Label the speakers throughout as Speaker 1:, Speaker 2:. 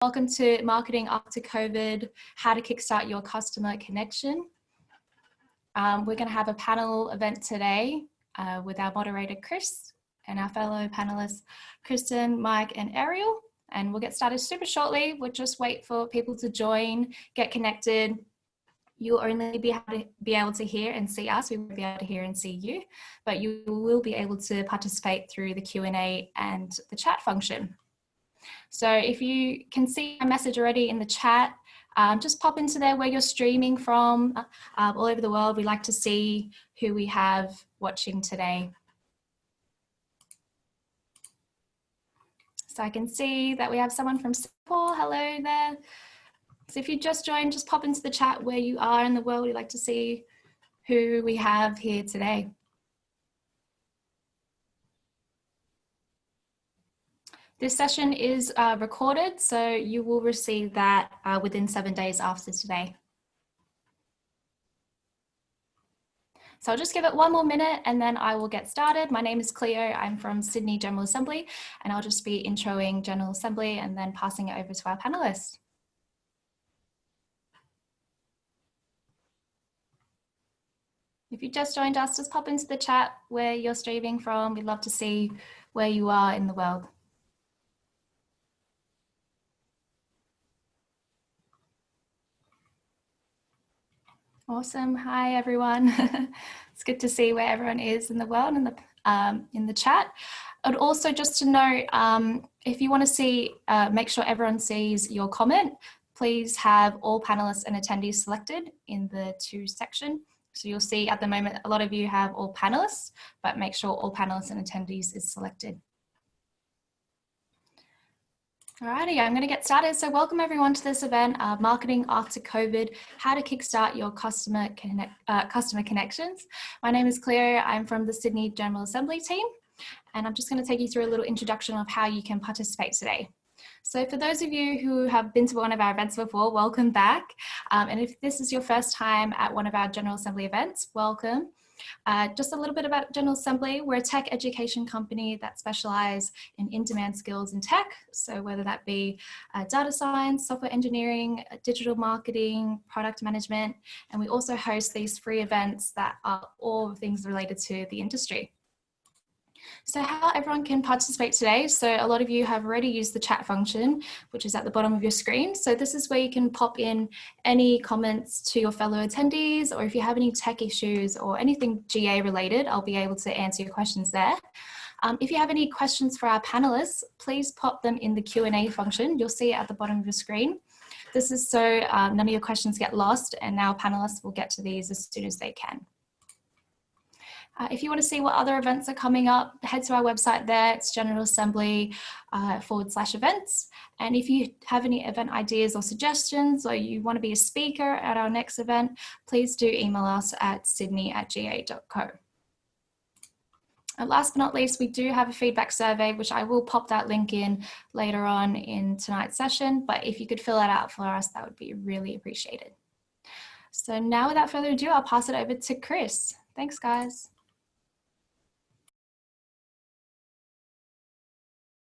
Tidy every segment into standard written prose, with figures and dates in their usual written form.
Speaker 1: Welcome to Marketing After COVID, How to Kickstart Your Customer Connection. We're going to have a panel event today with our moderator, Chris, and our fellow panelists, Kristin, Mike, and Arielle. And we'll get started super shortly. We'll just wait for people to join, get connected. You'll only be able to hear and see us. We won't be able to hear and see you, but you will be able to participate through the Q&A and the chat function. So if you can see a message already in the chat, just pop into there where you're streaming from all over the world. We like to see who we have watching today. So I can see that we have someone from Singapore. Hello there. So if you just joined, just pop into the chat where you are in the world. We'd like to see who we have here today. This session is recorded, so you will receive that within 7 days after today. So I'll just give it one more minute and then I will get started. My name is Cleo, I'm from Sydney General Assembly, and I'll just be introing General Assembly and then passing it over to our panelists. If you just joined us, just pop into the chat where you're streaming from. We'd love to see where you are in the world. Awesome. Hi, everyone. It's good to see where everyone is in the world in the chat. And also just to note, if you want to see, make sure everyone sees your comment, please have all panelists and attendees selected in the to section. So you'll see at the moment, a lot of you have all panelists, but make sure all panelists and attendees is selected. Alrighty, I'm going to get started. So welcome everyone to this event, Marketing After COVID, How to Kickstart Your Customer Connections. My name is Cleo. I'm from the Sydney General Assembly team, and I'm just going to take you through a little introduction of how you can participate today. So for those of you who have been to one of our events before, welcome back. And if this is your first time at one of our General Assembly events, welcome. Just a little bit about General Assembly. We're a tech education company that specialises in in-demand skills in tech. So whether that be data science, software engineering, digital marketing, product management, and we also host these free events that are all things related to the industry. So how everyone can participate today. So a lot of you have already used the chat function, which is at the bottom of your screen. So this is where you can pop in any comments to your fellow attendees, or if you have any tech issues or anything GA related, I'll be able to answer your questions there. If you have any questions for our panelists, please pop them in the Q&A function. You'll see it at the bottom of your screen. This is so none of your questions get lost, and our panelists will get to these as soon as they can. If you want to see what other events are coming up, head to our website there. It's General Assembly /events. And if you have any event ideas or suggestions, or you want to be a speaker at our next event, please do email us at sydney@ga.co. And last but not least, we do have a feedback survey, which I will pop that link in later on in tonight's session. But if you could fill that out for us, that would be really appreciated. So now without further ado, I'll pass it over to Chris. Thanks, guys.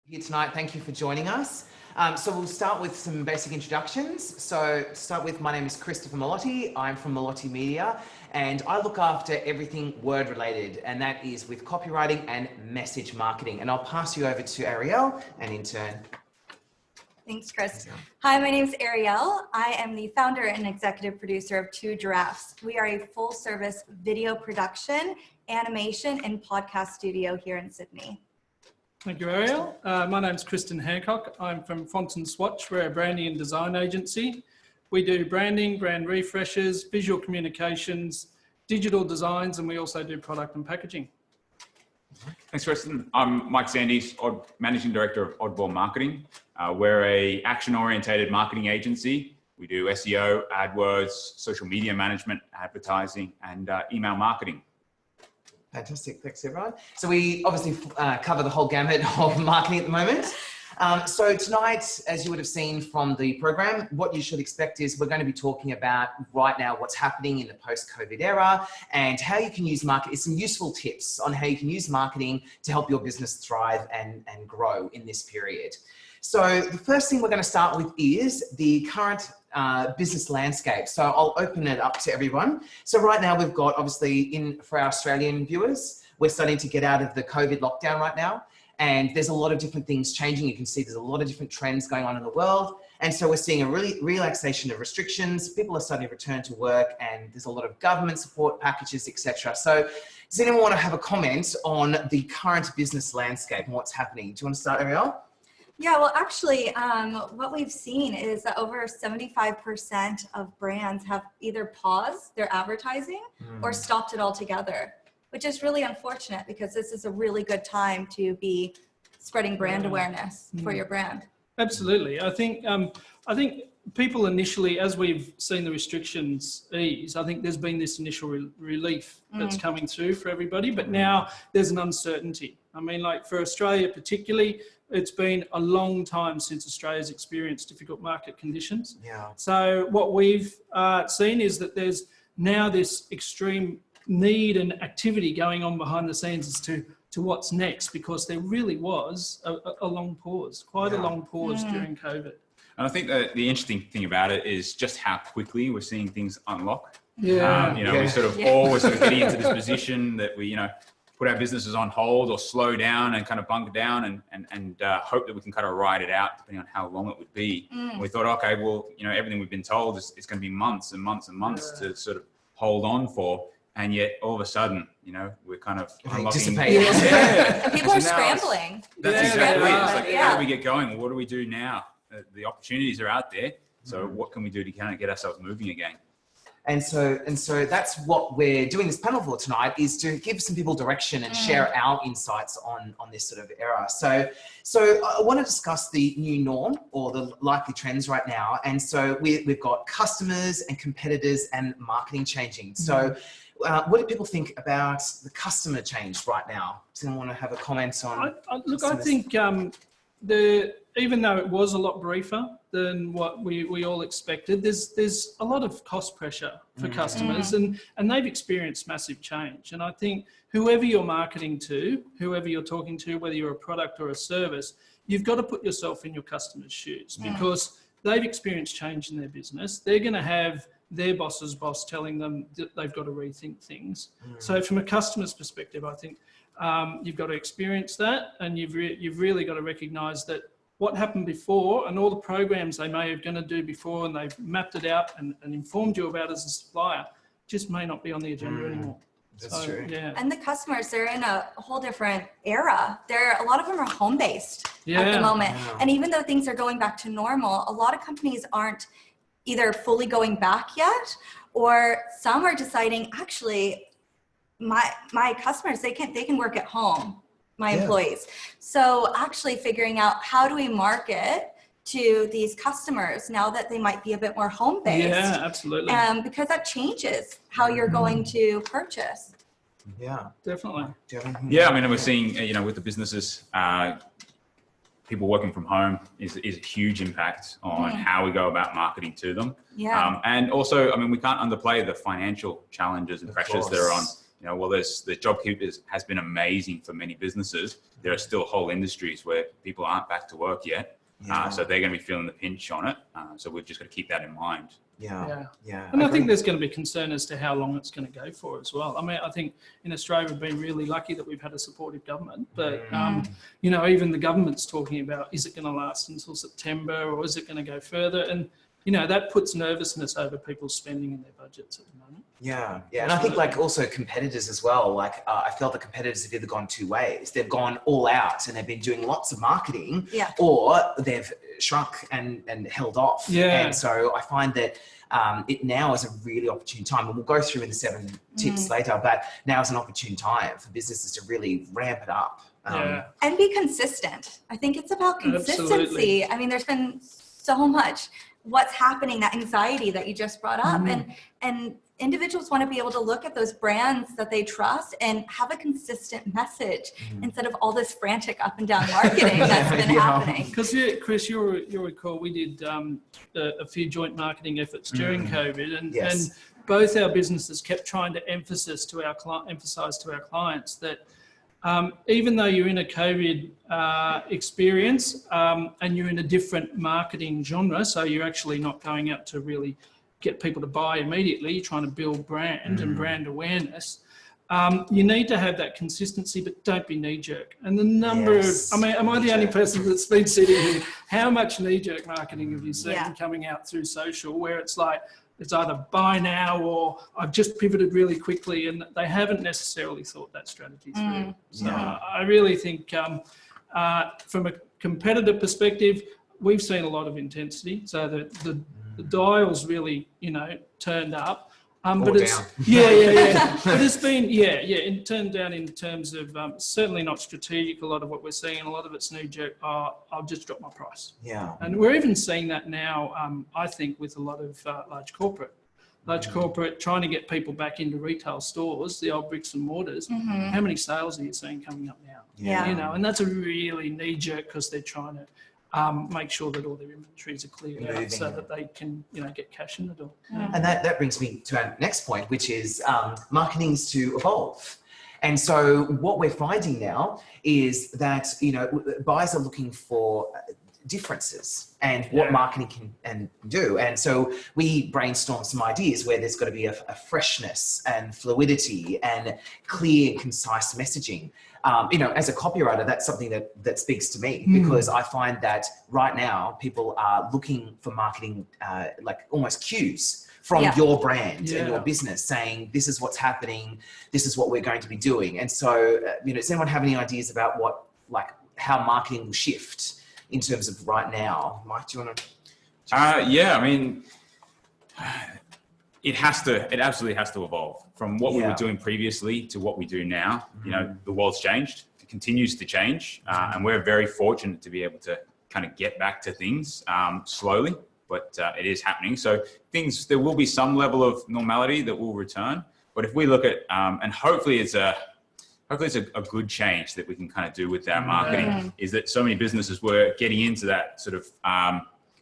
Speaker 2: Here tonight, thank you for joining us. So we'll start with some basic introductions. So to start with, my name is Kristin Melotti. I'm from Melotti Media, and I look after everything word related, and that is with copywriting and message marketing. And I'll pass you over to Arielle, an intern.
Speaker 3: Thanks, Chris. Hi, my name is Arielle. I am the founder and executive producer of Giraffes. We are a full service video production, animation, and podcast studio here in Sydney.
Speaker 4: Thank you, Arielle. My name's Kristin Hancock. I'm from Swatch. We're a branding and design agency. We do branding, brand refreshes, visual communications, digital designs, and we also do product and packaging.
Speaker 5: Thanks, Kristin. I'm Mike Sandys, Managing Director of OddBall Marketing. We're a action-orientated marketing agency. We do SEO, AdWords, social media management, advertising, and email marketing.
Speaker 2: Fantastic, thanks everyone. So we obviously cover the whole gamut of marketing at the moment. So tonight, as you would have seen from the program, what you should expect is we're going to be talking about right now what's happening in the post-COVID era and how you can use marketing, some useful tips on how you can use marketing to help your business thrive and grow in this period. So the first thing we're going to start with is the current business landscape. So I'll open it up to everyone. So right now we've got, obviously, for our Australian viewers, we're starting to get out of the COVID lockdown right now. And there's a lot of different things changing. You can see there's a lot of different trends going on in the world. And so we're seeing a really relaxation of restrictions. People are starting to return to work, and there's a lot of government support packages, etc. So does anyone want to have a comment on the current business landscape and what's happening? Do you want to start, Arielle?
Speaker 3: Yeah, well, actually, what we've seen is that over 75% of brands have either paused their advertising or stopped it altogether, which is really unfortunate because this is a really good time to be spreading brand awareness for your brand.
Speaker 4: Absolutely. I think people initially, as we've seen the restrictions ease, I think there's been this initial relief that's coming through for everybody, but now there's an uncertainty. I mean, like for Australia particularly, it's been a long time since Australia's experienced difficult market conditions.
Speaker 2: Yeah.
Speaker 4: So what we've seen is that there's now this extreme need and activity going on behind the scenes as to what's next, because there really was a long pause, quite a long pause during COVID.
Speaker 5: And I think that the interesting thing about it is just how quickly we're seing things unlock.
Speaker 4: Yeah.
Speaker 5: We sort of always sort of getting into this position that we, put our businesses on hold or slow down and kind of bunker down and hope that we can kind of ride it out depending on how long it would be. And we thought, okay, well, everything we've been told is it's going to be months and months and months to sort of hold on for. And yet all of a sudden, we're kind of unlocking.
Speaker 3: And people are scrambling.
Speaker 5: That's exactly it. It's like, how do we get going? Well, what do we do now? The opportunities are out there. So what can we do to kind of get ourselves moving again?
Speaker 2: And so that's what we're doing this panel for tonight, is to give some people direction and share our insights on this sort of era. So I want to discuss the new norm or the likely trends right now. And so we've got customers and competitors and marketing changing. So what do people think about the customer change right now? Does anyone want to have a comment on?
Speaker 4: I think even though it was a lot briefer than what we all expected, there's a lot of cost pressure for customers, and they've experienced massive change. And I think whoever you're marketing to, whoever you're talking to, whether you're a product or a service, you've got to put yourself in your customer's shoes, because they've experienced change in their business. They're going to have their boss's boss telling them that they've got to rethink things. So from a customer's perspective, I think you've got to experience that, and you've really got to recognise that what happened before and all the programs they may have going to do before and they've mapped it out and informed you about as a supplier just may not be on the agenda anymore.
Speaker 2: That's true.
Speaker 4: Yeah.
Speaker 3: And the customers, they're in a whole different era. A lot of them are home-based at the moment.
Speaker 2: Yeah.
Speaker 3: And even though things are going back to normal, a lot of companies aren't either fully going back yet, or some are deciding, actually, my customers, they can work at home, my employees. So actually figuring out, how do we market to these customers now that they might be a bit more home-based?
Speaker 4: Yeah, absolutely.
Speaker 3: Because that changes how you're going to purchase.
Speaker 2: Yeah,
Speaker 4: definitely.
Speaker 5: Yeah, I mean, we're seeing, with the businesses, people working from home is a huge impact on how we go about marketing to them.
Speaker 3: Yeah.
Speaker 5: And also, I mean, we can't underplay the financial challenges and pressures they're on. While the JobKeeper has been amazing for many businesses, there are still whole industries where people aren't back to work yet. So they're going to be feeling the pinch on it. So we've just got to keep that in mind.
Speaker 2: Yeah.
Speaker 4: And I think there's going to be concern as to how long it's going to go for as well. I mean, I think in Australia we've been really lucky that we've had a supportive government, but even the government's talking about, is it going to last until September or is it going to go further? And that puts nervousness over people's spending in their budgets at the moment.
Speaker 2: Yeah. And I think also competitors as well. I felt the competitors have either gone two ways. They've gone all out and they've been doing lots of marketing, or they've shrunk and held off.
Speaker 4: Yeah.
Speaker 2: And so I find that it now is a really opportune time, and we'll go through in the 7 tips later, but now is an opportune time for businesses to really ramp it up.
Speaker 3: And be consistent. I think it's about consistency.
Speaker 4: Absolutely.
Speaker 3: I mean, there's been so much what's happening, that anxiety that you just brought up, and individuals want to be able to look at those brands that they trust and have a consistent message instead of all this frantic up and down marketing that's been happening.
Speaker 4: Because Chris, you'll recall we did a few joint marketing efforts during COVID, and both our businesses kept trying to emphasize to our clients that even though you're in a COVID experience and you're in a different marketing genre, so you're actually not going out to really get people to buy immediately, you're trying to build brand and brand awareness. You need to have that consistency, but don't be knee-jerk. And the number of, I mean, am I the only person that's been sitting here? How much knee-jerk marketing have you seen coming out through social, where it's like, it's either buy now or I've just pivoted really quickly, and they haven't necessarily thought that strategy through. So I really think from a competitor perspective, we've seen a lot of intensity. So the dial's really, turned up. But it's
Speaker 2: down.
Speaker 4: But it's been it turned down in terms of certainly not strategic. A lot of what we're seeing, and a lot of it's knee jerk. I'll just drop my price.
Speaker 2: Yeah.
Speaker 4: And we're even seeing that now. I think with a lot of large corporate trying to get people back into retail stores, the old bricks and mortars. How many sales are you seeing coming up now?
Speaker 2: Yeah.
Speaker 4: And that's a really knee jerk because they're trying to make sure that all their inventories are cleared out so that they can, get cash in the door.
Speaker 2: And that brings me to our next point, which is marketing's to evolve. And so what we're finding now is that, buyers are looking for differences and what marketing can do. And so we brainstorm some ideas where there's got to be a freshness and fluidity and clear, concise messaging. As a copywriter, that's something that speaks to me because I find that right now people are looking for marketing like almost cues from your brand and your business saying, this is what's happening, this is what we're going to be doing. And so, does anyone have any ideas about how marketing will shift in terms of right now? Mike, do you want to?
Speaker 5: It absolutely has to evolve from what we were doing previously to what we do now. The world's changed, it continues to change. And we're very fortunate to be able to kind of get back to things slowly, but it is happening. So there will be some level of normality that will return. But if we look at, and hopefully it's a good change that we can kind of do with our marketing, is that so many businesses were getting into that sort of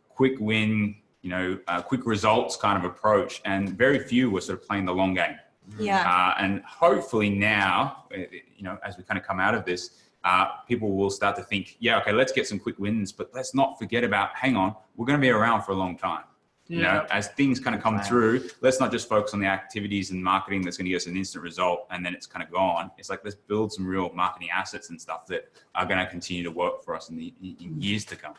Speaker 5: quick win, quick results kind of approach, and very few were sort of playing the long game. And hopefully now, as we kind of come out of this, people will start to think, let's get some quick wins, but let's not forget about, hang on, we're going to be around for a long time. As things kind of come through, let's not just focus on the activities and marketing that's going to give us an instant result and then it's kind of gone. It's like, let's build some real marketing assets and stuff that are going to continue to work for us in years to come.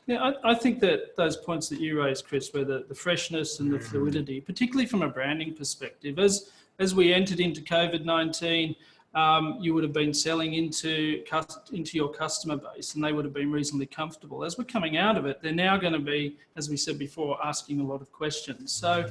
Speaker 4: Yeah, I think that those points that you raised, Chris, were the freshness and the fluidity, particularly from a branding perspective. As we entered into COVID-19, you would have been selling into your customer base and they would have been reasonably comfortable. As we're coming out of it, they're now going to be, as we said before, asking a lot of questions. So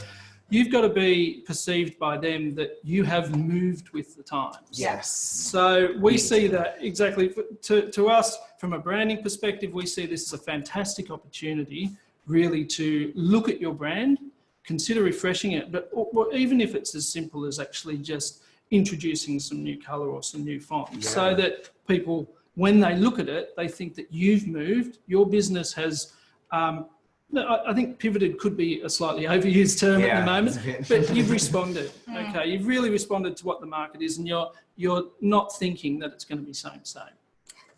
Speaker 4: you've got to be perceived by them that you have moved with the times.
Speaker 2: Yes.
Speaker 4: So we see that exactly. To us, from a branding perspective, we see this as a fantastic opportunity really to look at your brand, consider refreshing it, but even if it's as simple as actually just introducing some new color or some new font so that people, when they look at it, they think that you've moved, your business has, I think pivoted could be a slightly overused term at the moment, but you've responded. Okay, you've really responded to what the market is and you're not thinking that it's going to be same.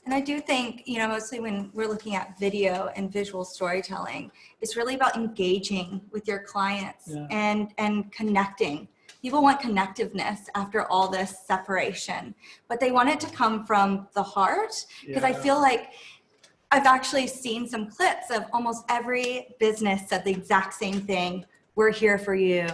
Speaker 3: And I do think, mostly when we're looking at video and visual storytelling, it's really about engaging with your clients and connecting. People want connectiveness after all this separation, but they want it to come from the heart because I feel like I've actually seen some clips of almost every business said the exact same thing. We're here for you.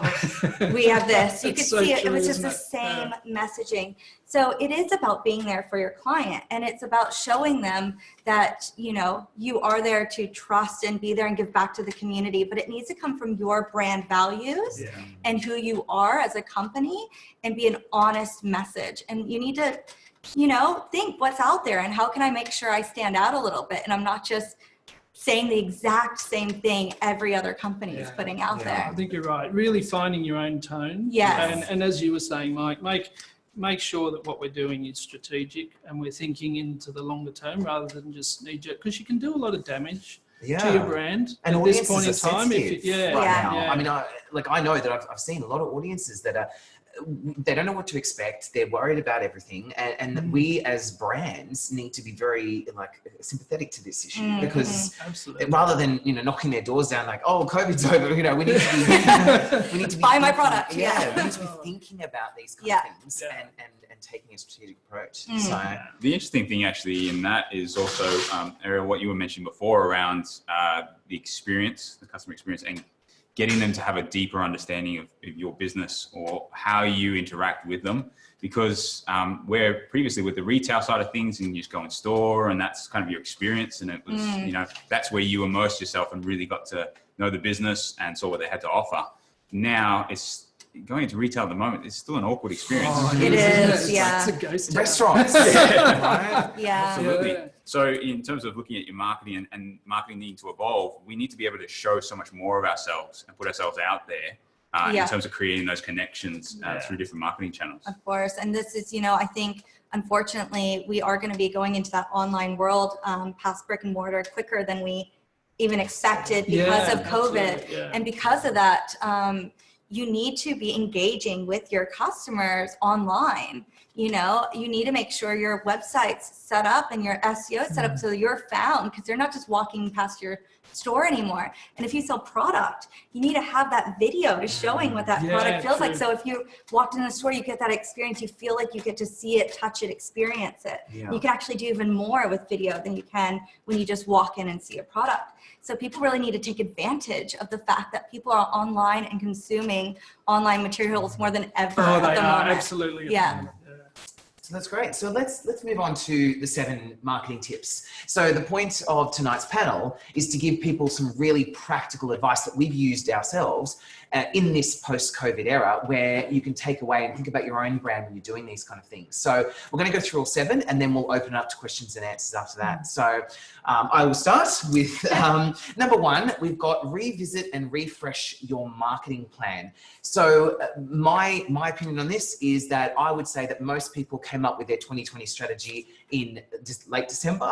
Speaker 3: We have this. You could see it. It was just the same messaging. So it is about being there for your client. And it's about showing them that, you are there to trust and be there and give back to the community. But it needs to come from your brand values and who you are as a company and be an honest message. And you need to, think what's out there and how can I make sure I stand out a little bit and I'm not just saying the exact same thing every other company is putting out there.
Speaker 4: I think you're right. Really finding your own tone.
Speaker 3: Yes.
Speaker 4: And as you were saying, Mike, make sure that what we're doing is strategic and we're thinking into the longer term rather than just knee-jerk, because you can do a lot of damage to your brand
Speaker 2: and
Speaker 4: at this point in time.
Speaker 2: Now. I mean, I know that I've seen a lot of audiences that are they don't know what to expect. They're worried about everything. And we as brands need to be very sympathetic to this issue because rather than, knocking their doors down like, oh, COVID's over, we need to be
Speaker 3: buy my product.
Speaker 2: We need to be thinking about these kind of things and taking a strategic approach. So
Speaker 5: the interesting thing actually in that is also, Arielle, what you were mentioning before around the experience, the customer experience, and getting them to have a deeper understanding of your business or how you interact with them. Because where previously with the retail side of things and you just go in store and that's kind of your experience and it was, that's where you immersed yourself and really got to know the business and saw what they had to offer. Now it's going into retail at the moment, it's still an awkward experience.
Speaker 3: Oh, it is, yeah.
Speaker 4: It's a ghost town.
Speaker 2: Restaurants. Right?
Speaker 3: Yeah.
Speaker 5: Absolutely.
Speaker 4: Yeah.
Speaker 5: So in terms of looking at your marketing and marketing needing to evolve, we need to be able to show so much more of ourselves and put ourselves out there in terms of creating those connections through different marketing channels.
Speaker 3: Of course. And this is, I think, unfortunately, we are going to be going into that online world past brick and mortar quicker than we even expected because of COVID.
Speaker 4: Yeah.
Speaker 3: And because of that, you need to be engaging with your customers online. You need to make sure your website's set up and your SEO is set up so you're found, because they're not just walking past your store anymore. And if you sell product, you need to have that video to showing what that product feels like. So if you walked in the store, you get that experience, you feel like you get to see it, touch it, experience it.
Speaker 2: Yeah.
Speaker 3: You can actually do even more with video than you can when you just walk in and see a product. So people really need to take advantage of the fact that people are online and consuming online materials more than ever
Speaker 4: Oh, they
Speaker 3: at the
Speaker 4: are,
Speaker 3: moment.
Speaker 4: absolutely.
Speaker 3: Yeah.
Speaker 2: So that's great. So let's move on to the 7 marketing tips. So the point of tonight's panel is to give people some really practical advice that we've used ourselves in this post-COVID era, where you can take away and think about your own brand when you're doing these kind of things. So we're going to go through all 7 and then we'll open up to questions and answers after that. So I will start with number 1. We've got revisit and refresh your marketing plan. So my opinion on this is that I would say that most people came up with their 2020 strategy in just late December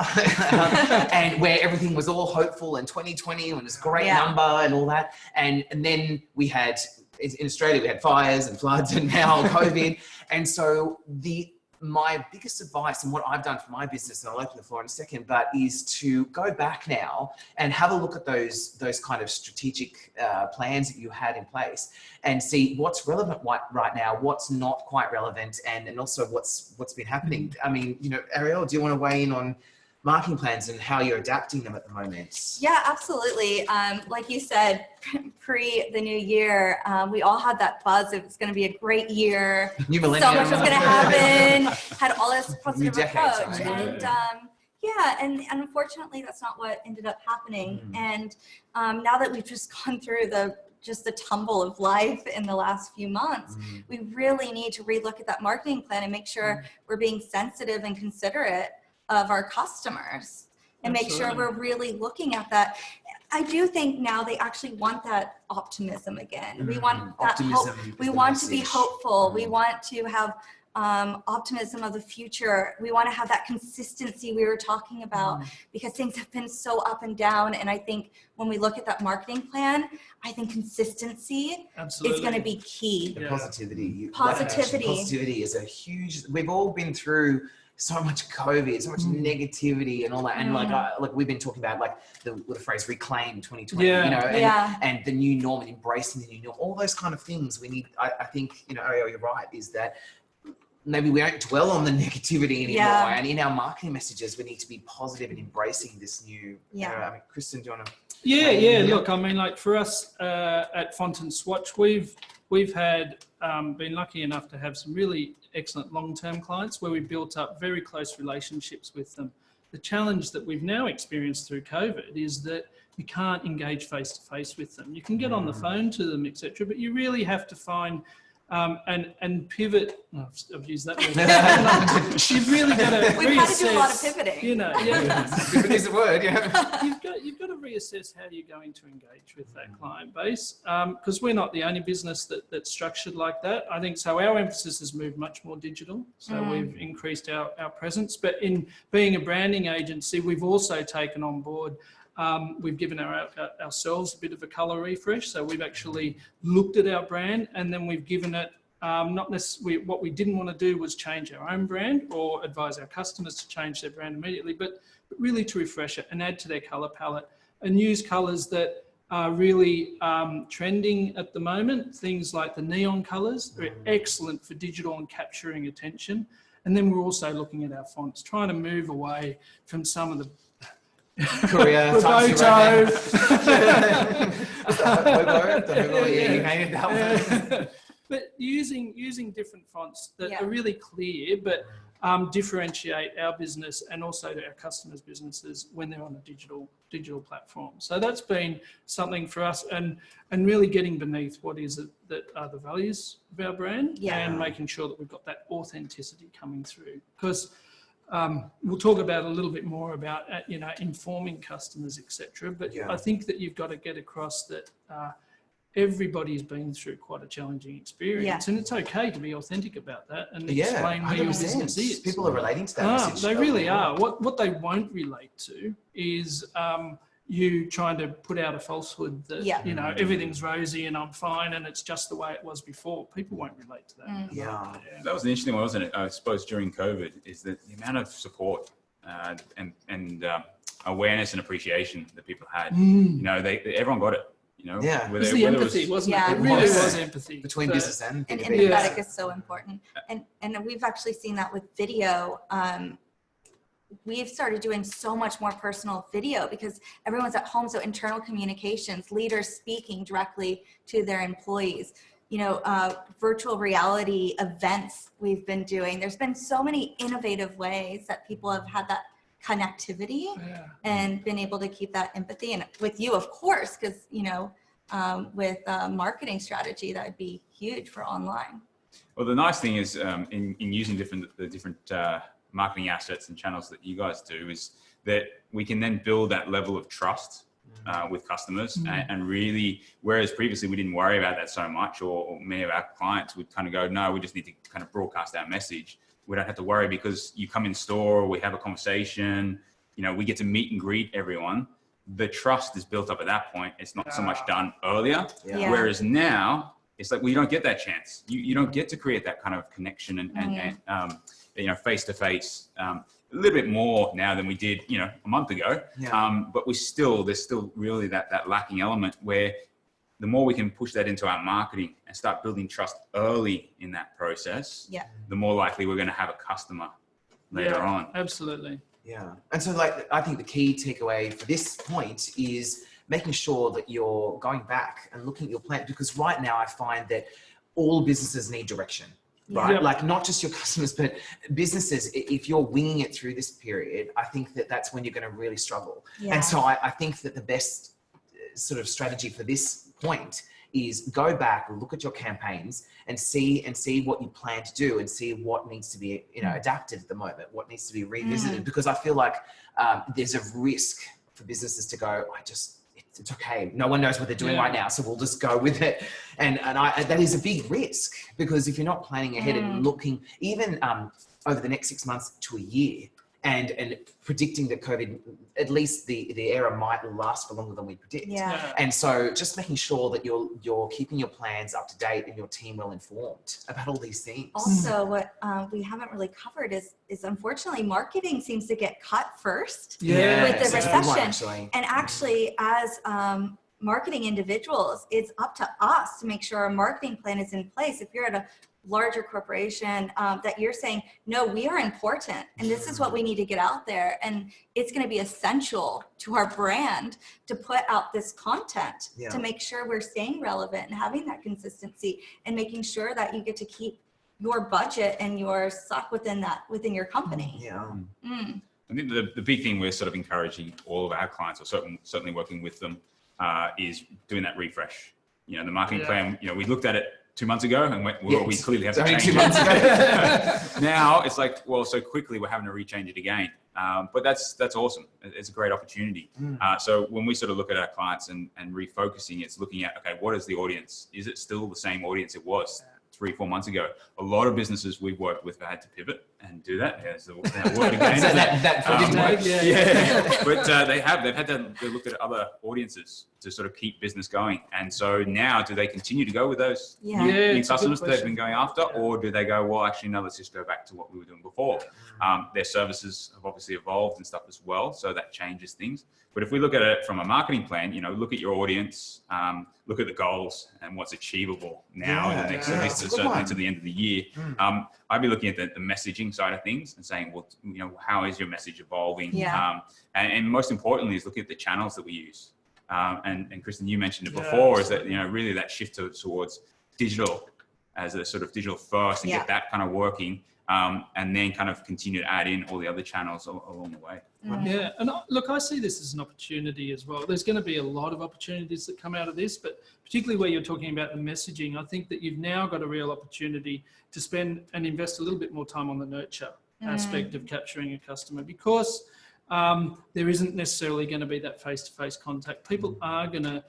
Speaker 2: and where everything was all hopeful and 2020 and this great number and all that. And then we had, in Australia, we had fires and floods and now COVID. And so my biggest advice and what I've done for my business, and I'll open the floor in a second, but is to go back now and have a look at those kind of strategic plans that you had in place and see what's relevant right now, what's not quite relevant, and also what's been happening. I mean, Arielle, do you want to weigh in on marketing plans and how you're adapting them at the moment?
Speaker 3: Yeah, absolutely. Like you said, pre the new year, we all had that buzz. It was going to be a great year.
Speaker 2: New millennium.
Speaker 3: So much was going to happen. Had all this positive
Speaker 2: decades,
Speaker 3: approach.
Speaker 2: right?
Speaker 3: And unfortunately, that's not what ended up happening. And now that we've just gone through the tumble of life in the last few months, we really need to relook at that marketing plan and make sure we're being sensitive and considerate of our customers and make sure we're really looking at that. I do think now they actually want that optimism again. We want that hope. We want to be hopeful. We want to have optimism of the future. We want to have that consistency we were talking about because things have been so up and down. And I think when we look at that marketing plan, I think consistency is going to be key.
Speaker 2: The positivity.
Speaker 3: Positivity.
Speaker 2: Positivity is a huge, we've all been through so much COVID, so much negativity and all that. And like we've been talking about the phrase reclaim 2020, and the new norm and embracing the new norm, all those kind of things we need. I think, Arielle, you're right, is that maybe we don't dwell on the negativity anymore. And in our marketing messages, we need to be positive and embracing this new era. I mean, Kristin, do you want to?
Speaker 4: Yeah. Look, I mean, for us at Swatch, we've had been lucky enough to have some really excellent long-term clients where we built up very close relationships with them. The challenge that we've now experienced through COVID is that you can't engage face-to-face with them. You can get on the phone to them, etc., but you really have to find and pivot. Oh, I've used that word. You've really got to reassess.
Speaker 3: We've had to do a lot of pivoting.
Speaker 2: Pivot is the word.
Speaker 4: You've got to reassess how you're going to engage with that client base, because we're not the only business that's structured like that. I think so. Our emphasis has moved much more digital, so we've increased our presence. But in being a branding agency, we've also taken on board. We've given ourselves a bit of a colour refresh. So we've actually looked at our brand and then we've given it Not necessarily, what we didn't want to do was change our own brand or advise our customers to change their brand immediately, but really to refresh it and add to their colour palette and use colours that are really trending at the moment. Things like the neon colours are excellent for digital and capturing attention. And then we're also looking at our fonts, trying to move away from some of the
Speaker 2: Korea,
Speaker 4: Roboto. But using different fonts that are really clear, but differentiate our business and also to our customers' businesses when they're on a digital platform. So that's been something for us, and really getting beneath what is it that are the values of our brand, and making sure that we've got that authenticity coming through. Because we'll talk about a little bit more about informing customers, etc. But I think that you've got to get across that everybody's been through quite a challenging experience, and it's okay to be authentic about that and explain where your business is.
Speaker 2: People are relating to that message.
Speaker 4: They really are. What they won't relate to is you trying to put out a falsehood that everything's rosy and I'm fine and it's just the way it was before. People won't relate to that.
Speaker 5: That was an interesting one, wasn't it? I suppose during COVID is that the amount of support and awareness and appreciation that people had. Everyone got it.
Speaker 4: It was the empathy, wasn't it? It really was empathy
Speaker 2: between business and
Speaker 3: empathetic is so important. And we've actually seen that with video. We've started doing so much more personal video because everyone's at home. So internal communications, leaders speaking directly to their employees, virtual reality events we've been doing. There's been so many innovative ways that people have had that connectivity and been able to keep that empathy. And with you, of course, because, with marketing strategy, that would be huge for online.
Speaker 5: Well, the nice thing is in using the different marketing assets and channels that you guys do is that we can then build that level of trust with customers and really, whereas previously we didn't worry about that so much, or many of our clients would kind of go, no, we just need to kind of broadcast our message. We don't have to worry because you come in store, we have a conversation, we get to meet and greet everyone. The trust is built up at that point. It's not so much done earlier. Whereas now it's like, you don't get that chance. You don't get to create that kind of connection and face-to-face, a little bit more now than we did, a month ago. But there's still really that lacking element where the more we can push that into our marketing and start building trust early in that process, the more likely we're going to have a customer later on.
Speaker 4: Absolutely.
Speaker 2: Yeah. And so I think the key takeaway for this point is making sure that you're going back and looking at your plan, because right now I find that all businesses need direction, right? Like not just your customers, but businesses, if you're winging it through this period, I think that that's when you're going to really struggle. And so I think that the best sort of strategy for this point is go back, look at your campaigns and see what you plan to do and see what needs to be, adapted at the moment, what needs to be revisited, because I feel like there's a risk for businesses to go, it's okay. No one knows what they're doing right now, so we'll just go with it. And that is a big risk, because if you're not planning ahead and looking even over the next 6 months to a year, and predicting that COVID, at least the era might last for longer than we predict. And so just making sure that you're keeping your plans up to date and your team well informed about all these things.
Speaker 3: Also, what we haven't really covered is unfortunately marketing seems to get cut first with the recession. And actually, as marketing individuals, it's up to us to make sure our marketing plan is in place. If you're at a larger corporation, that you're saying, no, we are important and this is what we need to get out there, and it's going to be essential to our brand to put out this content to make sure we're staying relevant and having that consistency and making sure that you get to keep your budget and your stock within your company.
Speaker 5: I think the big thing we're sort of encouraging all of our clients, or certainly working with them, is doing that refresh. The marketing plan, we looked at it 2 months ago and went, well, we clearly have to change
Speaker 2: 2 months ago.
Speaker 5: Now it's like, well, so quickly we're having to rechange it again. But that's awesome. It's a great opportunity. So when we sort of look at our clients and refocusing, it's looking at, okay, what is the audience? Is it still the same audience it was 3-4 months ago? A lot of businesses we've worked with have had to pivot and do that. Yeah, so that word again.
Speaker 2: So that didn't work.
Speaker 5: Yeah. But they've had to look at other audiences to sort of keep business going. And so now, do they continue to go with those new customers that they've been going after, or do they go, well, actually, no, let's just go back to what we were doing before? Their services have obviously evolved and stuff as well, so that changes things. But if we look at it from a marketing plan, look at your audience, look at the goals and what's achievable now in the next, at least certainly to the end of the year. I'd be looking at the messaging side of things and saying, well, how is your message evolving? And most importantly is looking at the channels that we use. And Kristin, you mentioned it before, is that, really that shift towards digital as a sort of digital first and get that kind of working. And then kind of continue to add in all the other channels along the way.
Speaker 4: Yeah, and look, I see this as an opportunity as well. There's going to be a lot of opportunities that come out of this, but particularly where you're talking about the messaging, I think that you've now got a real opportunity to spend and invest a little bit more time on the nurture aspect of capturing a customer, because there isn't necessarily going to be that face-to-face contact. People are going to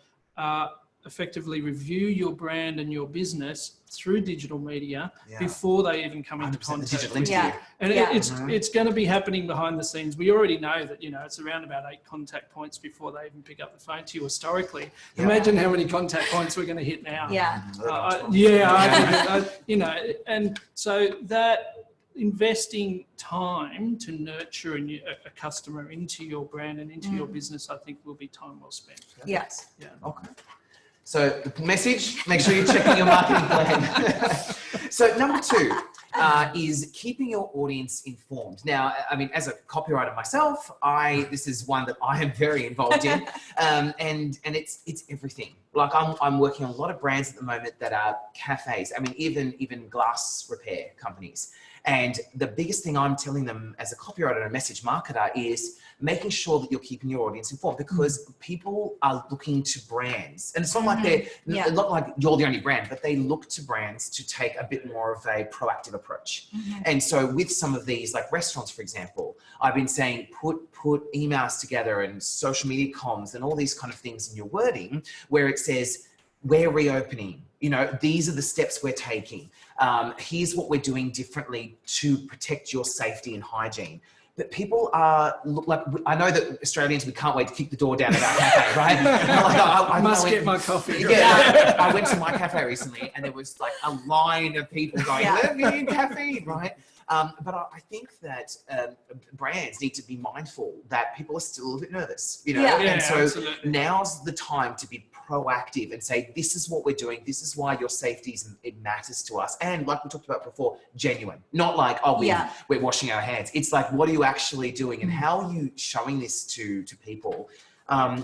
Speaker 4: effectively review your brand and your business through digital media before they even come into contact with you. And it's going to be happening behind the scenes. We already know that, it's around about 8 contact points before they even pick up the phone to you historically. Imagine how many contact points we're going to hit now. And so that investing time to nurture a customer into your brand and into your business, I think will be time well spent.
Speaker 3: Yes.
Speaker 4: Yeah.
Speaker 2: Okay. So the message, make sure you're checking your marketing plan. So number 2 is keeping your audience informed. Now, I mean, as a copywriter myself, this is one that I am very involved in, and it's everything. Like I'm working on a lot of brands at the moment that are cafes. I mean, even glass repair companies. And the biggest thing I'm telling them as a copywriter and a message marketer is making sure that you're keeping your audience informed, because people are looking to brands. And it's not like not like you're the only brand, but they look to brands to take a bit more of a proactive approach. And so with some of these, like restaurants, for example, I've been saying, put emails together and social media comms and all these kind of things in your wording where it says, we're reopening. These are the steps we're taking. Here's what we're doing differently to protect your safety and hygiene. But people I know that Australians, we can't wait to kick the door down at our cafe, right? I
Speaker 4: must get my coffee.
Speaker 2: I went to my cafe recently and there was like a line of people going, let me in caffeine, right? But I think that brands need to be mindful that people are still a little bit nervous, and so absolutely. Now's the time to be proactive and say, this is what we're doing. This is why your safety it matters to us. And like we talked about before, genuine, not like, we're washing our hands. It's like, what are you actually doing and how are you showing this to people?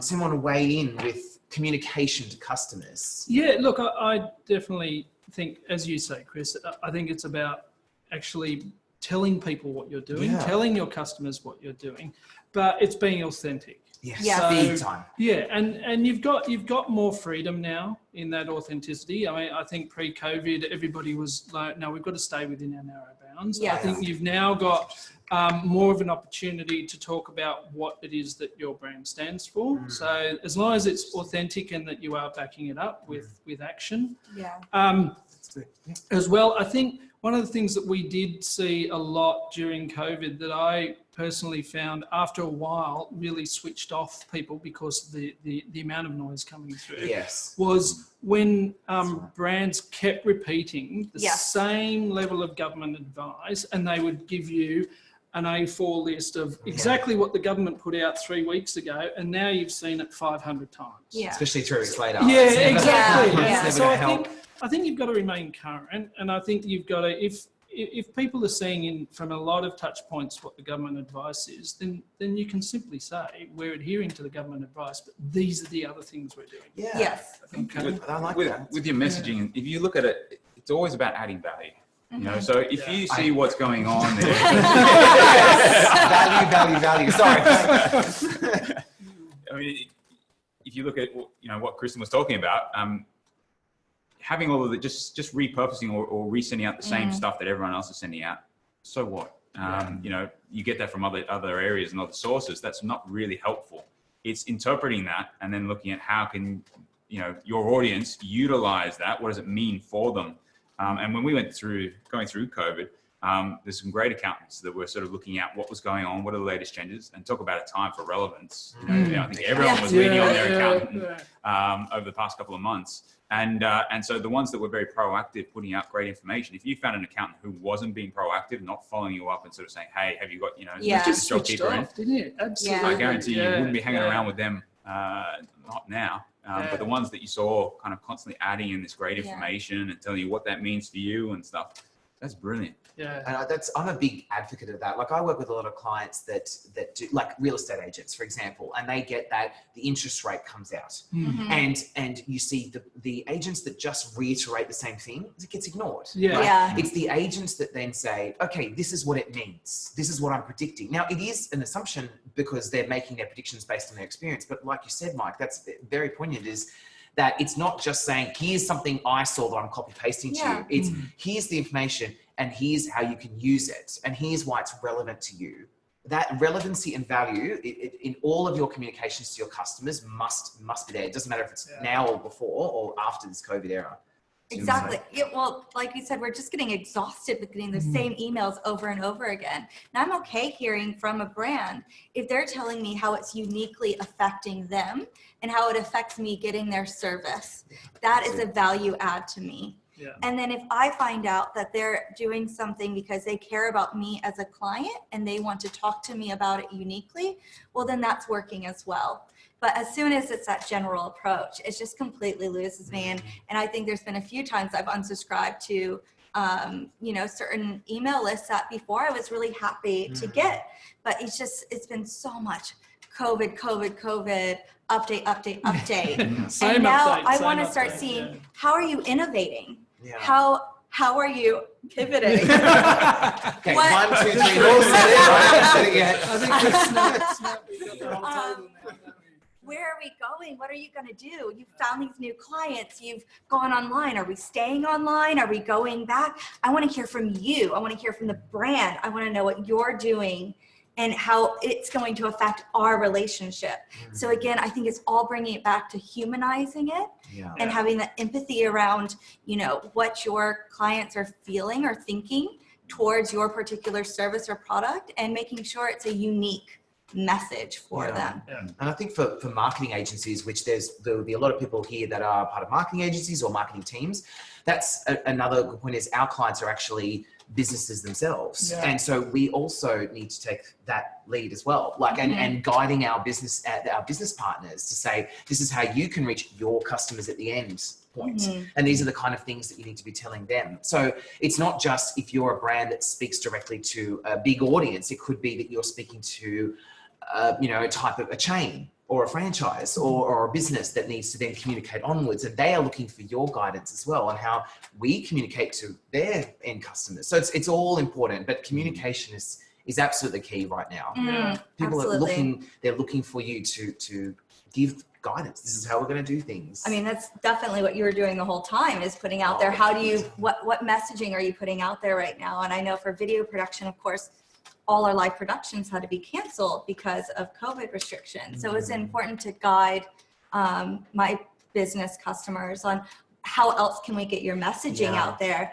Speaker 2: Someone to weigh in with communication to customers.
Speaker 4: Yeah, look, I definitely think, as you say, Chris, I think it's about actually telling people what you're doing, telling your customers what you're doing, but it's being authentic.
Speaker 2: Yes, big time.
Speaker 4: Yeah, and you've got more freedom now in that authenticity. I mean, I think pre-COVID, everybody was like, no, we've got to stay within our narrow bounds. I think you've now got more of an opportunity to talk about what it is that your brand stands for. So as long as it's authentic and that you are backing it up with action. As well, I think one of the things that we did see a lot during COVID that I personally found after a while really switched off people because the amount of noise coming through was when brands kept repeating the same level of government advice, and they would give you an A4 list of exactly what the government put out 3 weeks ago, and now you've seen it 500 times.
Speaker 2: Especially 3 weeks later.
Speaker 4: Exactly. So I think you've got to remain current, and I think you've got to, if people are seeing from a lot of touch points what the government advice is, then you can simply say, we're adhering to the government advice, but these are the other things we're doing.
Speaker 2: I like that.
Speaker 5: With your messaging, if you look at it, it's always about adding value. So if you see what's going on there.
Speaker 2: value. Sorry.
Speaker 5: I mean, if you look at what Kristin was talking about, having all of it, just repurposing or resending out the same stuff that everyone else is sending out. So what? You get that from other areas and other sources. That's not really helpful. It's interpreting that and then looking at how can your audience utilize that. What does it mean for them? And when we going through COVID, there's some great accountants that were sort of looking at what was going on, what are the latest changes, and talk about a time for relevance. You know, I think everyone was leaning on their accountant over the past couple of months. And so the ones that were very proactive, putting out great information, if you found an accountant who wasn't being proactive, not following you up and sort of saying, hey, have you got,
Speaker 4: just
Speaker 5: job
Speaker 4: switched
Speaker 5: keeper in?
Speaker 4: off, didn't you? Absolutely.
Speaker 5: I guarantee you wouldn't be hanging around with them, not now. But the ones that you saw kind of constantly adding in this great information and telling you what that means for you and stuff, that's brilliant.
Speaker 2: Yeah. And I'm a big advocate of that. Like I work with a lot of clients that do, like real estate agents, for example, and they get that the interest rate comes out, and you see the agents that just reiterate the same thing, it gets ignored. It's the agents that then say, okay, this is what it means. This is what I'm predicting. Now it is an assumption because they're making their predictions based on their experience. But like you said, Mike, that's very poignant, is that it's not just saying, here's something I saw that I'm copy pasting to you. It's here's the information and here's how you can use it. And here's why it's relevant to you. That relevancy and value in all of your communications to your customers must be there. It doesn't matter if it's now or before or after this COVID era.
Speaker 3: Exactly. Yeah, well, like you said, we're just getting exhausted with getting the same emails over and over again. And I'm okay hearing from a brand if they're telling me how it's uniquely affecting them and how it affects me getting their service. That is a value add to me. Yeah. And then if I find out that they're doing something because they care about me as a client and they want to talk to me about it uniquely, well, then that's working as well. But as soon as it's that general approach, it just completely loses me. And I think there's been a few times I've unsubscribed to, certain email lists that before I was really happy to get. But it's been so much COVID, update. And now I want to start seeing, how are you innovating? Yeah. How are you pivoting?
Speaker 2: Okay, 1, 2, 3, all set it yet.
Speaker 4: I think we're snap. We got the whole table now.
Speaker 3: Where are we going? What are you going to do? You've found these new clients. You've gone online. Are we staying online? Are we going back? I want to hear from you. I want to hear from the brand. I want to know what you're doing and how it's going to affect our relationship. So again, I think it's all bringing it back to humanizing it and having that empathy around, what your clients are feeling or thinking towards your particular service or product, and making sure it's a unique message for them.
Speaker 2: And I think for marketing agencies, which there will be a lot of people here that are part of marketing agencies or marketing teams, that's another good point, is our clients are actually businesses themselves. And so we also need to take that lead as well, and guiding our business partners to say, this is how you can reach your customers at the end point. And these are the kind of things that you need to be telling them. So it's not just if you're a brand that speaks directly to a big audience, it could be that you're speaking to a type of a chain or a franchise or a business that needs to then communicate onwards, and they are looking for your guidance as well on how we communicate to their end customers. So it's all important, but communication is absolutely key right now. People are looking for you to give guidance. This is how we're going to do things.
Speaker 3: I mean, that's definitely what you were doing the whole time, is putting out there. How do you, what messaging are you putting out there right now? And I know for video production, of course, all our live productions had to be canceled because of COVID restrictions. So it's important to guide my business customers on how else can we get your messaging out there?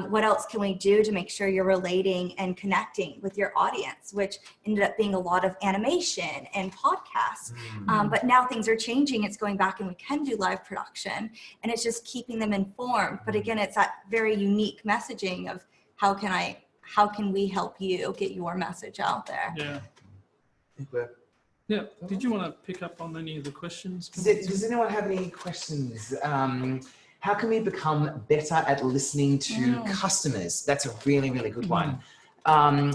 Speaker 3: What else can we do to make sure you're relating and connecting with your audience, which ended up being a lot of animation and podcasts. But now things are changing. It's going back and we can do live production, and it's just keeping them informed. But again, it's that very unique messaging of how can we help you get your message out there?
Speaker 4: Yeah. Did you want to pick up on any of the questions?
Speaker 2: Does anyone have any questions? How can we become better at listening to customers? That's a really, really good one.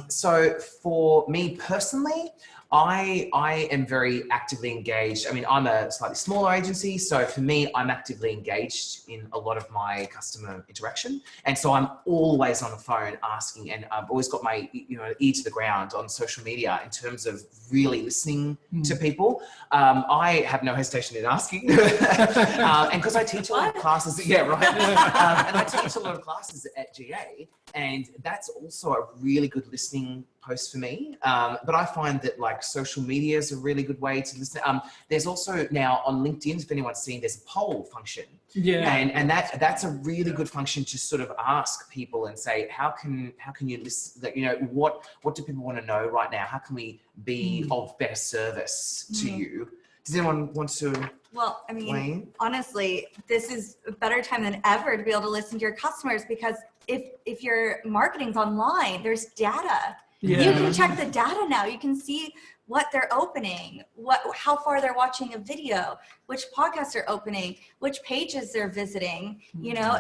Speaker 2: So for me personally, I am very actively engaged. I mean, I'm a slightly smaller agency, so for me, I'm actively engaged in a lot of my customer interaction. And so I'm always on the phone asking, and I've always got my ear to the ground on social media in terms of really listening to people. I have no hesitation in asking. And because I teach a lot of classes, and I teach a lot of classes at GA, and that's also a really good listening post for me. But I find that like social media is a really good way to listen. There's also now on LinkedIn, if anyone's seen, there's a poll function.
Speaker 4: Yeah.
Speaker 2: And that's a really good function to sort of ask people and say, how can you listen, you know, what do people want to know right now? How can we be of better service to you? Does anyone want to?
Speaker 3: Well, I mean,
Speaker 2: Wayne?
Speaker 3: honestly, this is a better time than ever to be able to listen to your customers, because if your marketing's online, there's data.
Speaker 4: Yeah.
Speaker 3: You can check the data now. You can see what they're opening, how far they're watching a video, which podcasts they're opening, which pages they're visiting. You know,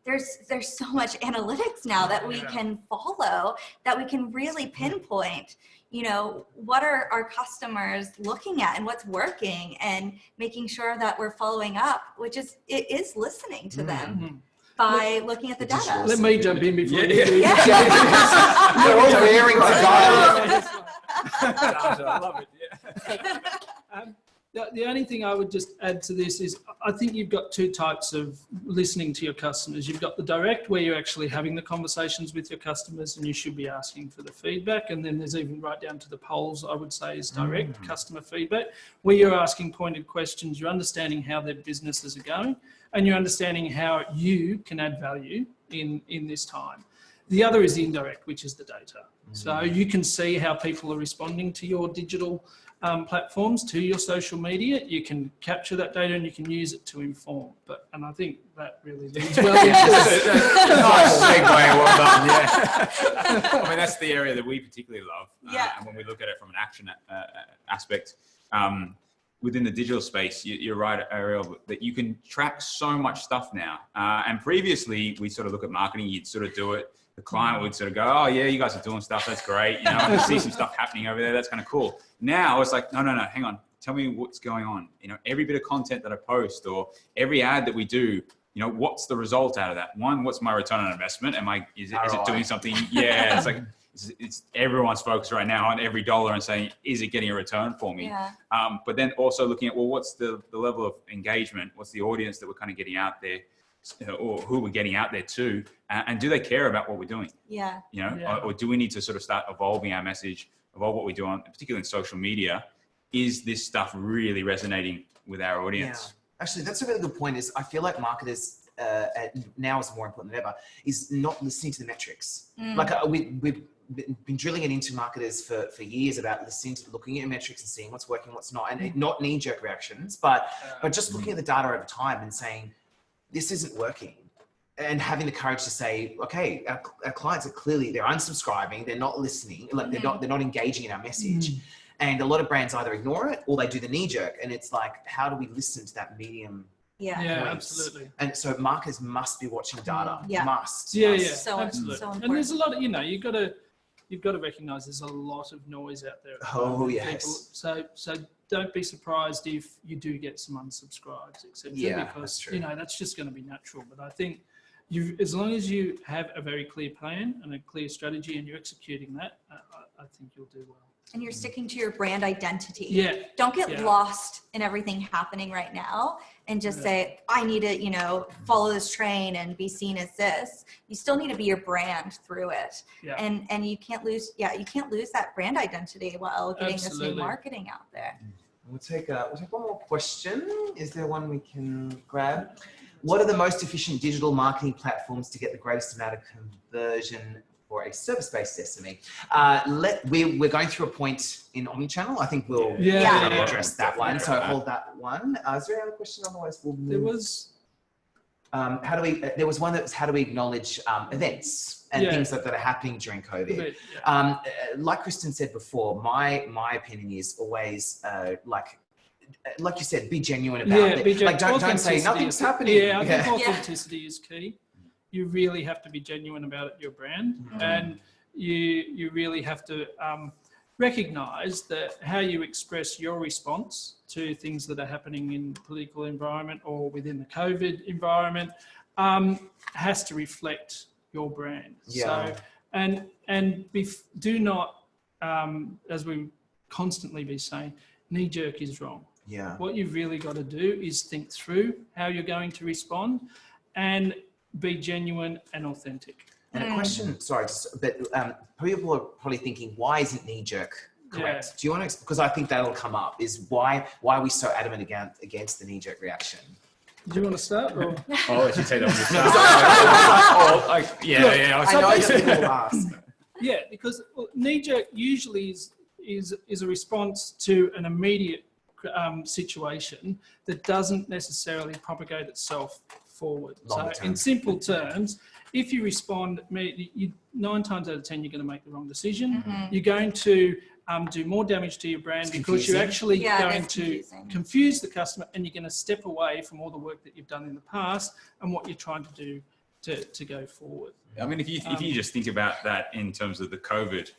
Speaker 3: there's so much analytics now that we can follow, that we can really pinpoint, you know, what are our customers looking at and what's working, and making sure that we're following up, which is, it is listening to them by looking at the data.
Speaker 4: Let me jump in before you do.
Speaker 2: They're all wearing to
Speaker 5: I love it. Yeah.
Speaker 4: The only thing I would just add to this is I think you've got two types of listening to your customers. You've got the direct, where you're actually having the conversations with your customers and you should be asking for the feedback. And then there's even right down to the polls, I would say, is direct customer feedback, where you're asking pointed questions, you're understanding how their businesses are going, and you're understanding how you can add value in this time. The other is the indirect, which is the data. So you can see how people are responding to your digital platforms, to your social media. You can capture that data and you can use it to inform. And I think that really leads well.
Speaker 5: Nice segue, well done. Yeah. I mean, that's the area that we particularly love. And when we look at it from an action aspect, within the digital space, you're right, Arielle, that you can track so much stuff now. And previously, we sort of look at marketing, you'd sort of do it. The client would sort of go, oh yeah, you guys are doing stuff, that's great. You know, I can see some stuff happening over there, that's kind of cool. Now it's like, no, hang on, tell me what's going on. You know, every bit of content that I post or every ad that we do, you know, what's the result out of that? One, what's my return on investment? Is it doing something? Yeah, it's like, it's everyone's focus right now on every dollar and saying, is it getting a return for me?
Speaker 3: Yeah.
Speaker 5: But then also looking at, well, what's the level of engagement? What's the audience that we're kind of getting out there? Or who we're getting out there to, and do they care about what we're doing?
Speaker 3: Yeah.
Speaker 5: You know, or do we need to sort of start evolving our message, evolve what we do on, particularly in social media? Is this stuff really resonating with our audience?
Speaker 2: Yeah. Actually, that's a really good point. Is I feel like marketers now is more important than ever, is not listening to the metrics. Like we've been drilling it into marketers for years about looking at metrics and seeing what's working, what's not, and not knee-jerk reactions, but just looking at the data over time and saying, this isn't working, and having the courage to say, okay, our clients are clearly, they're unsubscribing, they're not listening, like they're not engaging in our message. And a lot of brands either ignore it or they do the knee jerk. And it's like, how do we listen to that medium?
Speaker 4: Yeah,
Speaker 2: points?
Speaker 4: absolutely.
Speaker 2: And so marketers must be watching data.
Speaker 4: Must.
Speaker 2: Must.
Speaker 3: So important.
Speaker 4: And there's a lot of, you know, you've got to recognize there's a lot of noise out there.
Speaker 2: Oh, yes.
Speaker 4: So don't be surprised if you do get some unsubscribes, etc.
Speaker 2: Yeah,
Speaker 4: because
Speaker 2: that's true.
Speaker 4: you know that's just going to be natural. But I think as long as you have a very clear plan and a clear strategy and you're executing that, I think you'll do well.
Speaker 3: And you're sticking to your brand identity.
Speaker 4: Yeah.
Speaker 3: Don't get lost in everything happening right now and just say, I need to, you know, follow this train and be seen as this. You still need to be your brand through it.
Speaker 4: Yeah.
Speaker 3: And you can't lose, you can't lose that brand identity while getting this new marketing out there.
Speaker 2: We'll take one more question. Is there one we can grab? What are the most efficient digital marketing platforms to get the greatest amount of conversion for a service-based SME? We're going through a point in omnichannel. I think we'll address that one. So hold that one. Is there another question? Otherwise, we'll move.
Speaker 4: There was.
Speaker 2: There was one that was how do we acknowledge events and things that are happening during COVID. Like Kristin said before, my opinion is always like you said, be genuine about it. Like don't say nothing's happening.
Speaker 4: Yeah, I think authenticity is key. You really have to be genuine about it, your brand, and you really have to recognize that how you express your response to things that are happening in the political environment or within the COVID environment has to reflect your brand. So, do not, as we constantly be saying, knee-jerk is wrong.
Speaker 2: Yeah.
Speaker 4: What you've really got to do is think through how you're going to respond and be genuine and authentic.
Speaker 2: And a question, sorry, but people are probably thinking, why isn't knee-jerk correct?
Speaker 4: Yeah.
Speaker 2: Do you want to, because I think that'll come up, is why are we so adamant against the knee-jerk reaction?
Speaker 4: Do you want to start? Or?
Speaker 5: Oh, I should say that on the start.
Speaker 2: I know that people ask.
Speaker 4: Yeah, because knee-jerk usually is a response to an immediate situation that doesn't necessarily propagate itself forward.
Speaker 2: Longer
Speaker 4: So
Speaker 2: term.
Speaker 4: in simple terms, if you respond immediately, 9 times out of 10, you're going to make the wrong decision. You're going to do more damage to your brand because you're actually going to confuse the customer, and you're going to step away from all the work that you've done in the past and what you're trying to do to go forward.
Speaker 5: I mean, if you just think about that in terms of the COVID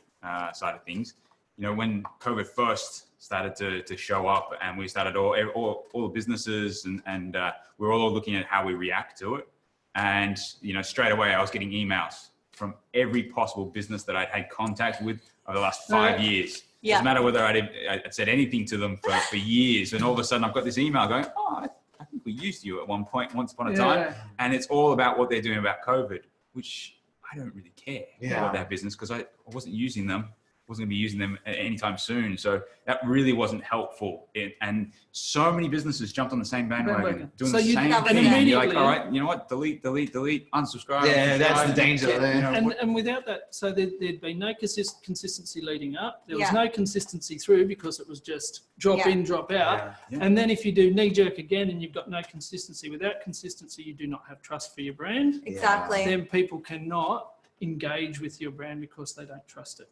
Speaker 5: side of things, you know, when COVID first started to show up, and we started all the businesses and we're all looking at how we react to it. And, you know, straight away I was getting emails from every possible business that I'd had contact with over the last 5 years.
Speaker 3: Yeah.
Speaker 5: Doesn't matter whether I'd said anything to them for years. And all of a sudden I've got this email going, oh, I think we used you at one point, once upon a time. And it's all about what they're doing about COVID, which I don't really care about that business, because I wasn't using them. Wasn't going to be using them anytime soon. So that really wasn't helpful. And so many businesses jumped on the same bandwagon, doing the same thing. And you're like, all right, you know what? Delete, unsubscribe.
Speaker 2: Yeah, that's the danger there.
Speaker 5: You know,
Speaker 4: And without that, so there'd been no consistency leading up. There was no consistency through, because it was just drop in, drop out.
Speaker 5: Yeah.
Speaker 4: And then if you do knee jerk again and you've got no consistency, without consistency, you do not have trust for your brand.
Speaker 3: Exactly.
Speaker 4: Then people cannot engage with your brand because they don't trust it.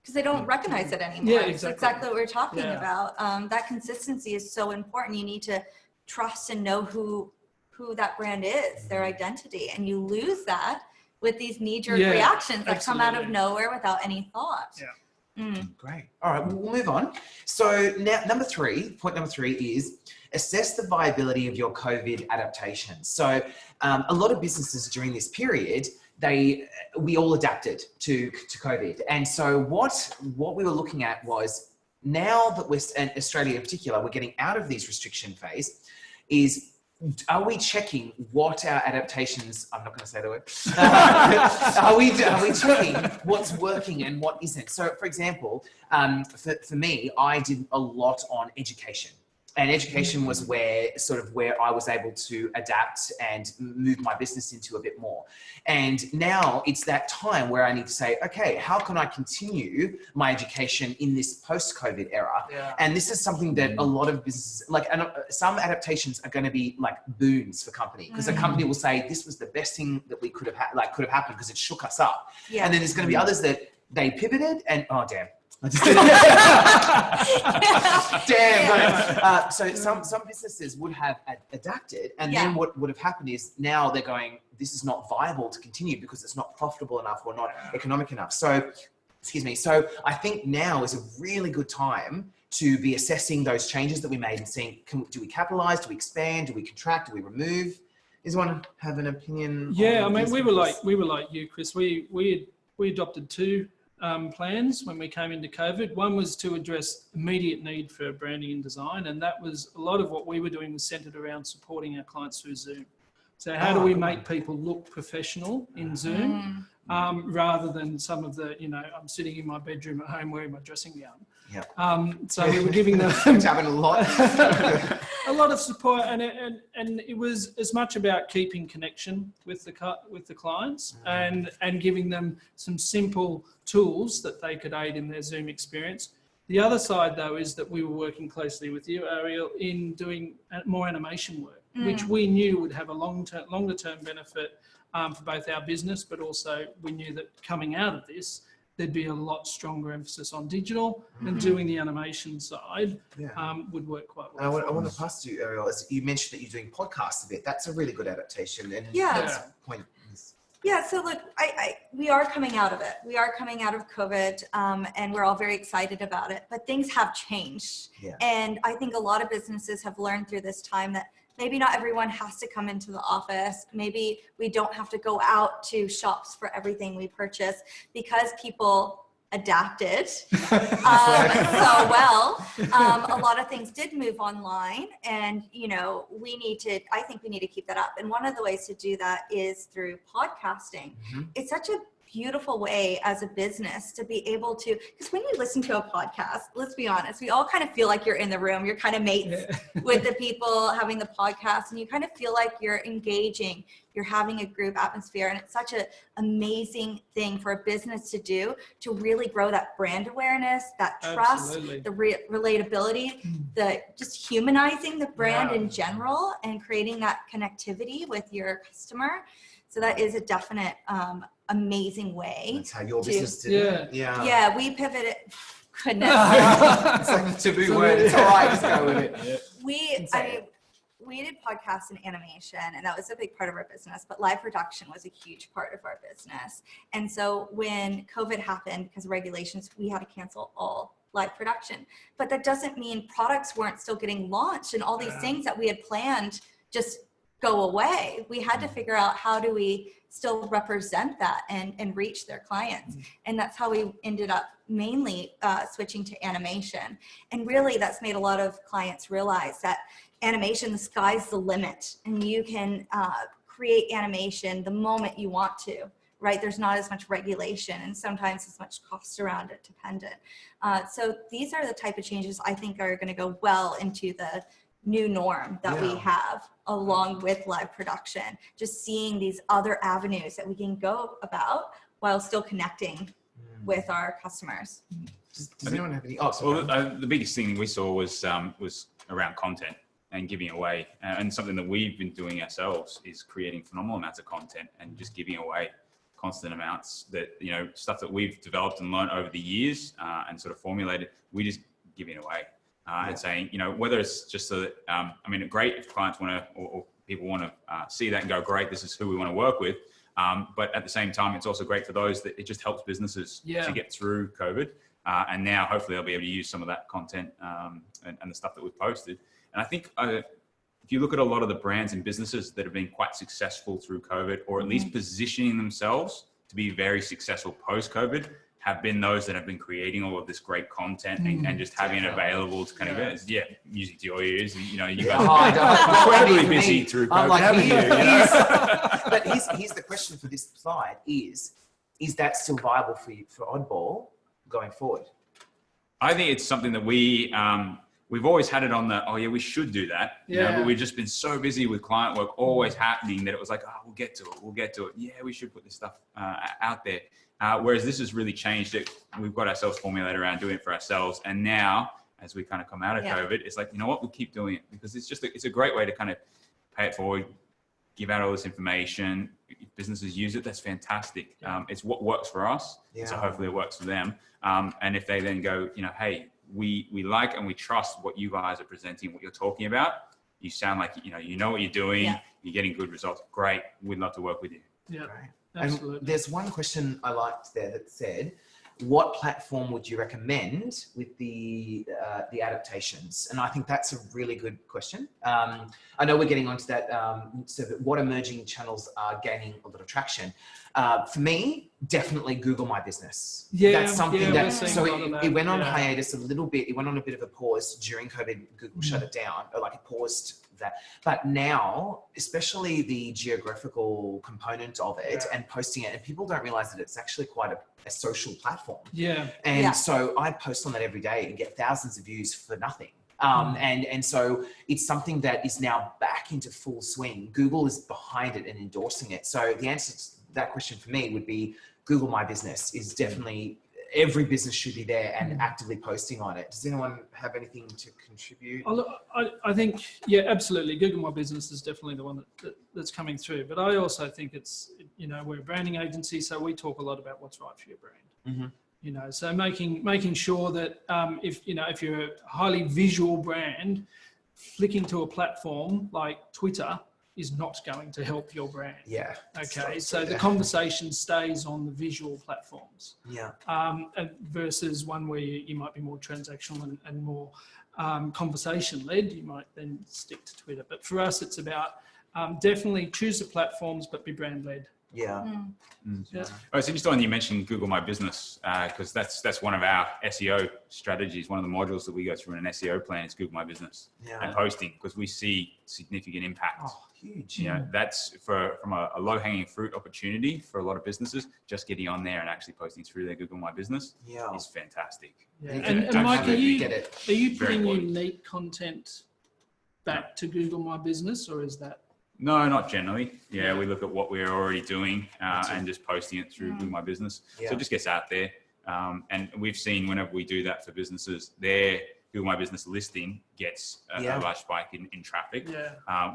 Speaker 3: Because they don't recognize it anymore.
Speaker 4: Yeah,
Speaker 3: It's exactly what we're talking
Speaker 4: Yeah.
Speaker 3: about. That consistency is so important. You need to trust and know who that brand is, their identity, and you lose that with these knee-jerk reactions that come out of nowhere without any thought.
Speaker 2: Great. All right, we'll move on. So now point number three is assess the viability of your COVID adaptations. So a lot of businesses during this period, we all adapted to COVID. And so what we were looking at was, now that and Australia in particular, we're getting out of these restriction phase, are we checking what our adaptations, I'm not going to say the word, are we checking what's working and what isn't? So for example, for me, I did a lot on education. And education was where I was able to adapt and move my business into a bit more. And now it's that time where I need to say, okay, how can I continue my education in this post-COVID era?
Speaker 4: Yeah.
Speaker 2: And this is something that a lot of businesses, some adaptations are going to be like boons for company, because a company will say, this was the best thing that we could have happened because it shook us up.
Speaker 3: Yeah.
Speaker 2: And then there's going to be others that they pivoted and, oh, damn. I just Damn. So some businesses would have adapted, and then what would have happened is now they're going, this is not viable to continue because it's not profitable enough or not economic enough. So, So I think now is a really good time to be assessing those changes that we made and seeing, do we capitalize, do we expand, do we contract, do we remove? Does anyone have an opinion?
Speaker 4: Yeah, I mean, we were like you, Chris. We adopted two plans when we came into COVID. One was to address immediate need for branding and design, and that was a lot of what we were doing was centered around supporting our clients through Zoom. So how do we make people look professional in Zoom, rather than some of the, I'm sitting in my bedroom at home wearing my dressing gown.
Speaker 2: Yeah.
Speaker 4: So we were giving them
Speaker 2: having a lot
Speaker 4: of support, and it was as much about keeping connection with the clients and giving them some simple tools that they could aid in their Zoom experience. The other side, though, is that we were working closely with you, Arielle, in doing more animation work, which we knew would have a longer term benefit for both our business, but also we knew that coming out of this, there'd be a lot stronger emphasis on digital, and doing the animation side would work quite well.
Speaker 2: I want to pass to you, Arielle. As you mentioned that you're doing podcasts a bit. That's a really good adaptation. And point.
Speaker 3: Yeah, so look, we are coming out of it. We are coming out of COVID, and we're all very excited about it. But things have changed. Yeah. And I think a lot of businesses have learned through this time that maybe not everyone has to come into the office. Maybe we don't have to go out to shops for everything we purchase, because people adapted so well. A lot of things did move online, and I think we need to keep that up. And one of the ways to do that is through podcasting. It's such a beautiful way as a business to be able to, because when you listen to a podcast, let's be honest, we all kind of feel like you're in the room, you're kind of mates with the people having the podcast, and you kind of feel like you're engaging, you're having a group atmosphere. And it's such an amazing thing for a business to do, to really grow that brand awareness, that trust, the relatability, the just humanizing the brand in general, and creating that connectivity with your customer. So that is a definite amazing way.
Speaker 2: That's how your business did it.
Speaker 3: Yeah, we pivoted. Goodness.
Speaker 2: It's like the taboo word. It's all right, just go with it.
Speaker 3: We did podcasts and animation, and that was a big part of our business, but live production was a huge part of our business. And so when COVID happened, because of regulations, we had to cancel all live production. But that doesn't mean products weren't still getting launched, and all these things that we had planned just go away. We had to figure out, how do we still represent that and reach their clients? And that's how we ended up mainly switching to animation. And really, that's made a lot of clients realize that animation, the sky's the limit, and you can create animation the moment you want to, right? There's not as much regulation, and sometimes as much cost around it dependent. So these are the type of changes I think are going to go well into the new norm that we have, along with live production, just seeing these other avenues that we can go about while still connecting with our customers.
Speaker 2: Does anyone have any?
Speaker 5: The biggest thing we saw was around content and giving away, and something that we've been doing ourselves is creating phenomenal amounts of content and just giving away constant amounts that, stuff that we've developed and learned over the years and sort of formulated, we just giving away. And saying, whether it's just so that, great if clients want to, or people want to see that and go, great, this is who we want to work with. But at the same time, it's also great for those that it just helps businesses to get through COVID. And now hopefully they'll be able to use some of that content and the stuff that we've posted. And I think if you look at a lot of the brands and businesses that have been quite successful through COVID, or at least positioning themselves to be very successful post-COVID, have been those that have been creating all of this great content and just having it available to kind of music to your ears. And, you guys are incredibly busy through COVID.
Speaker 2: But here's the question for this slide: is that still viable for OddBall going forward?
Speaker 5: I think it's something that we've always had it on the, we should do that. But we've just been so busy with client work always happening that it was like, we'll get to it. Yeah, we should put this stuff out there. Whereas this has really changed it. We've got ourselves formulated around doing it for ourselves. And now, as we kind of come out of COVID, it's like, we'll keep doing it, because it's a great way to kind of pay it forward, give out all this information. If businesses use it, that's fantastic. It's what works for us. So hopefully it works for them. And if they then go, hey, we like and we trust what you guys are presenting, what you're talking about. You sound like, you know what you're doing. You're getting good results. Great. We'd love to work with you.
Speaker 4: Yeah.
Speaker 2: Right.
Speaker 4: Absolutely.
Speaker 2: And there's one question I liked there that said, what platform would you recommend with the adaptations? And I think that's a really good question. I know we're getting onto that. So what emerging channels are gaining a lot of traction? For me, definitely Google My Business. That's something that, so it went on hiatus a little bit. It went on a bit of a pause during COVID. Google shut it down, or like it paused that. But now, especially the geographical component of it and posting it, and people don't realize that it's actually quite a social platform. And so I post on that every day and get thousands of views for nothing. And so it's something that is now back into full swing. Google is behind it and endorsing it. So the answer to that question for me would be Google My Business is definitely, every business should be there and actively posting on it. Does anyone have anything to contribute?
Speaker 4: I think, absolutely. Google My Business is definitely the one that's coming through. But I also think it's, we're a branding agency, so we talk a lot about what's right for your brand. So making sure that if you're a highly visual brand, flicking to a platform like Twitter is not going to help your brand. Okay, so the conversation stays on the visual platforms. Versus one where you might be more transactional and more conversation led, you might then stick to Twitter. But for us, it's about definitely choose the platforms, but be brand led
Speaker 2: Yeah.
Speaker 4: Yeah.
Speaker 5: Oh, it's interesting you mentioned Google My Business, because that's one of our SEO strategies. One of the modules that we go through in an SEO plan is Google My Business and posting, because we see significant impact.
Speaker 2: Oh, huge.
Speaker 5: You know, that's from a low-hanging fruit opportunity for a lot of businesses. Just getting on there and actually posting through their Google My Business is fantastic.
Speaker 4: Yeah. And Mike, are you putting
Speaker 5: important.
Speaker 4: unique content back to Google My Business, or is that?
Speaker 5: No, not generally. Yeah, we look at what we're already doing and just posting it through Google My Business. So it just gets out there. And we've seen whenever we do that for businesses, their Google My Business listing gets a large spike in traffic,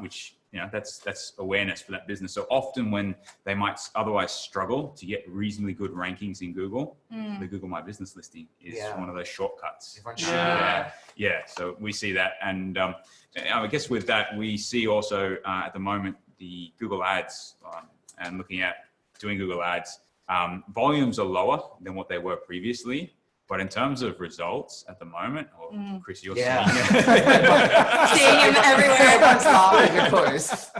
Speaker 5: which, you know, that's awareness for that business. So often when they might otherwise struggle to get reasonably good rankings in Google, the Google My Business listing is one of those shortcuts. So we see that. And I guess with that, we see also at the moment, the Google ads and looking at doing Google ads, volumes are lower than what they were previously. But in terms of results at the moment, Chris, you're seeing
Speaker 3: him everywhere.
Speaker 2: Everyone's laughing, of course.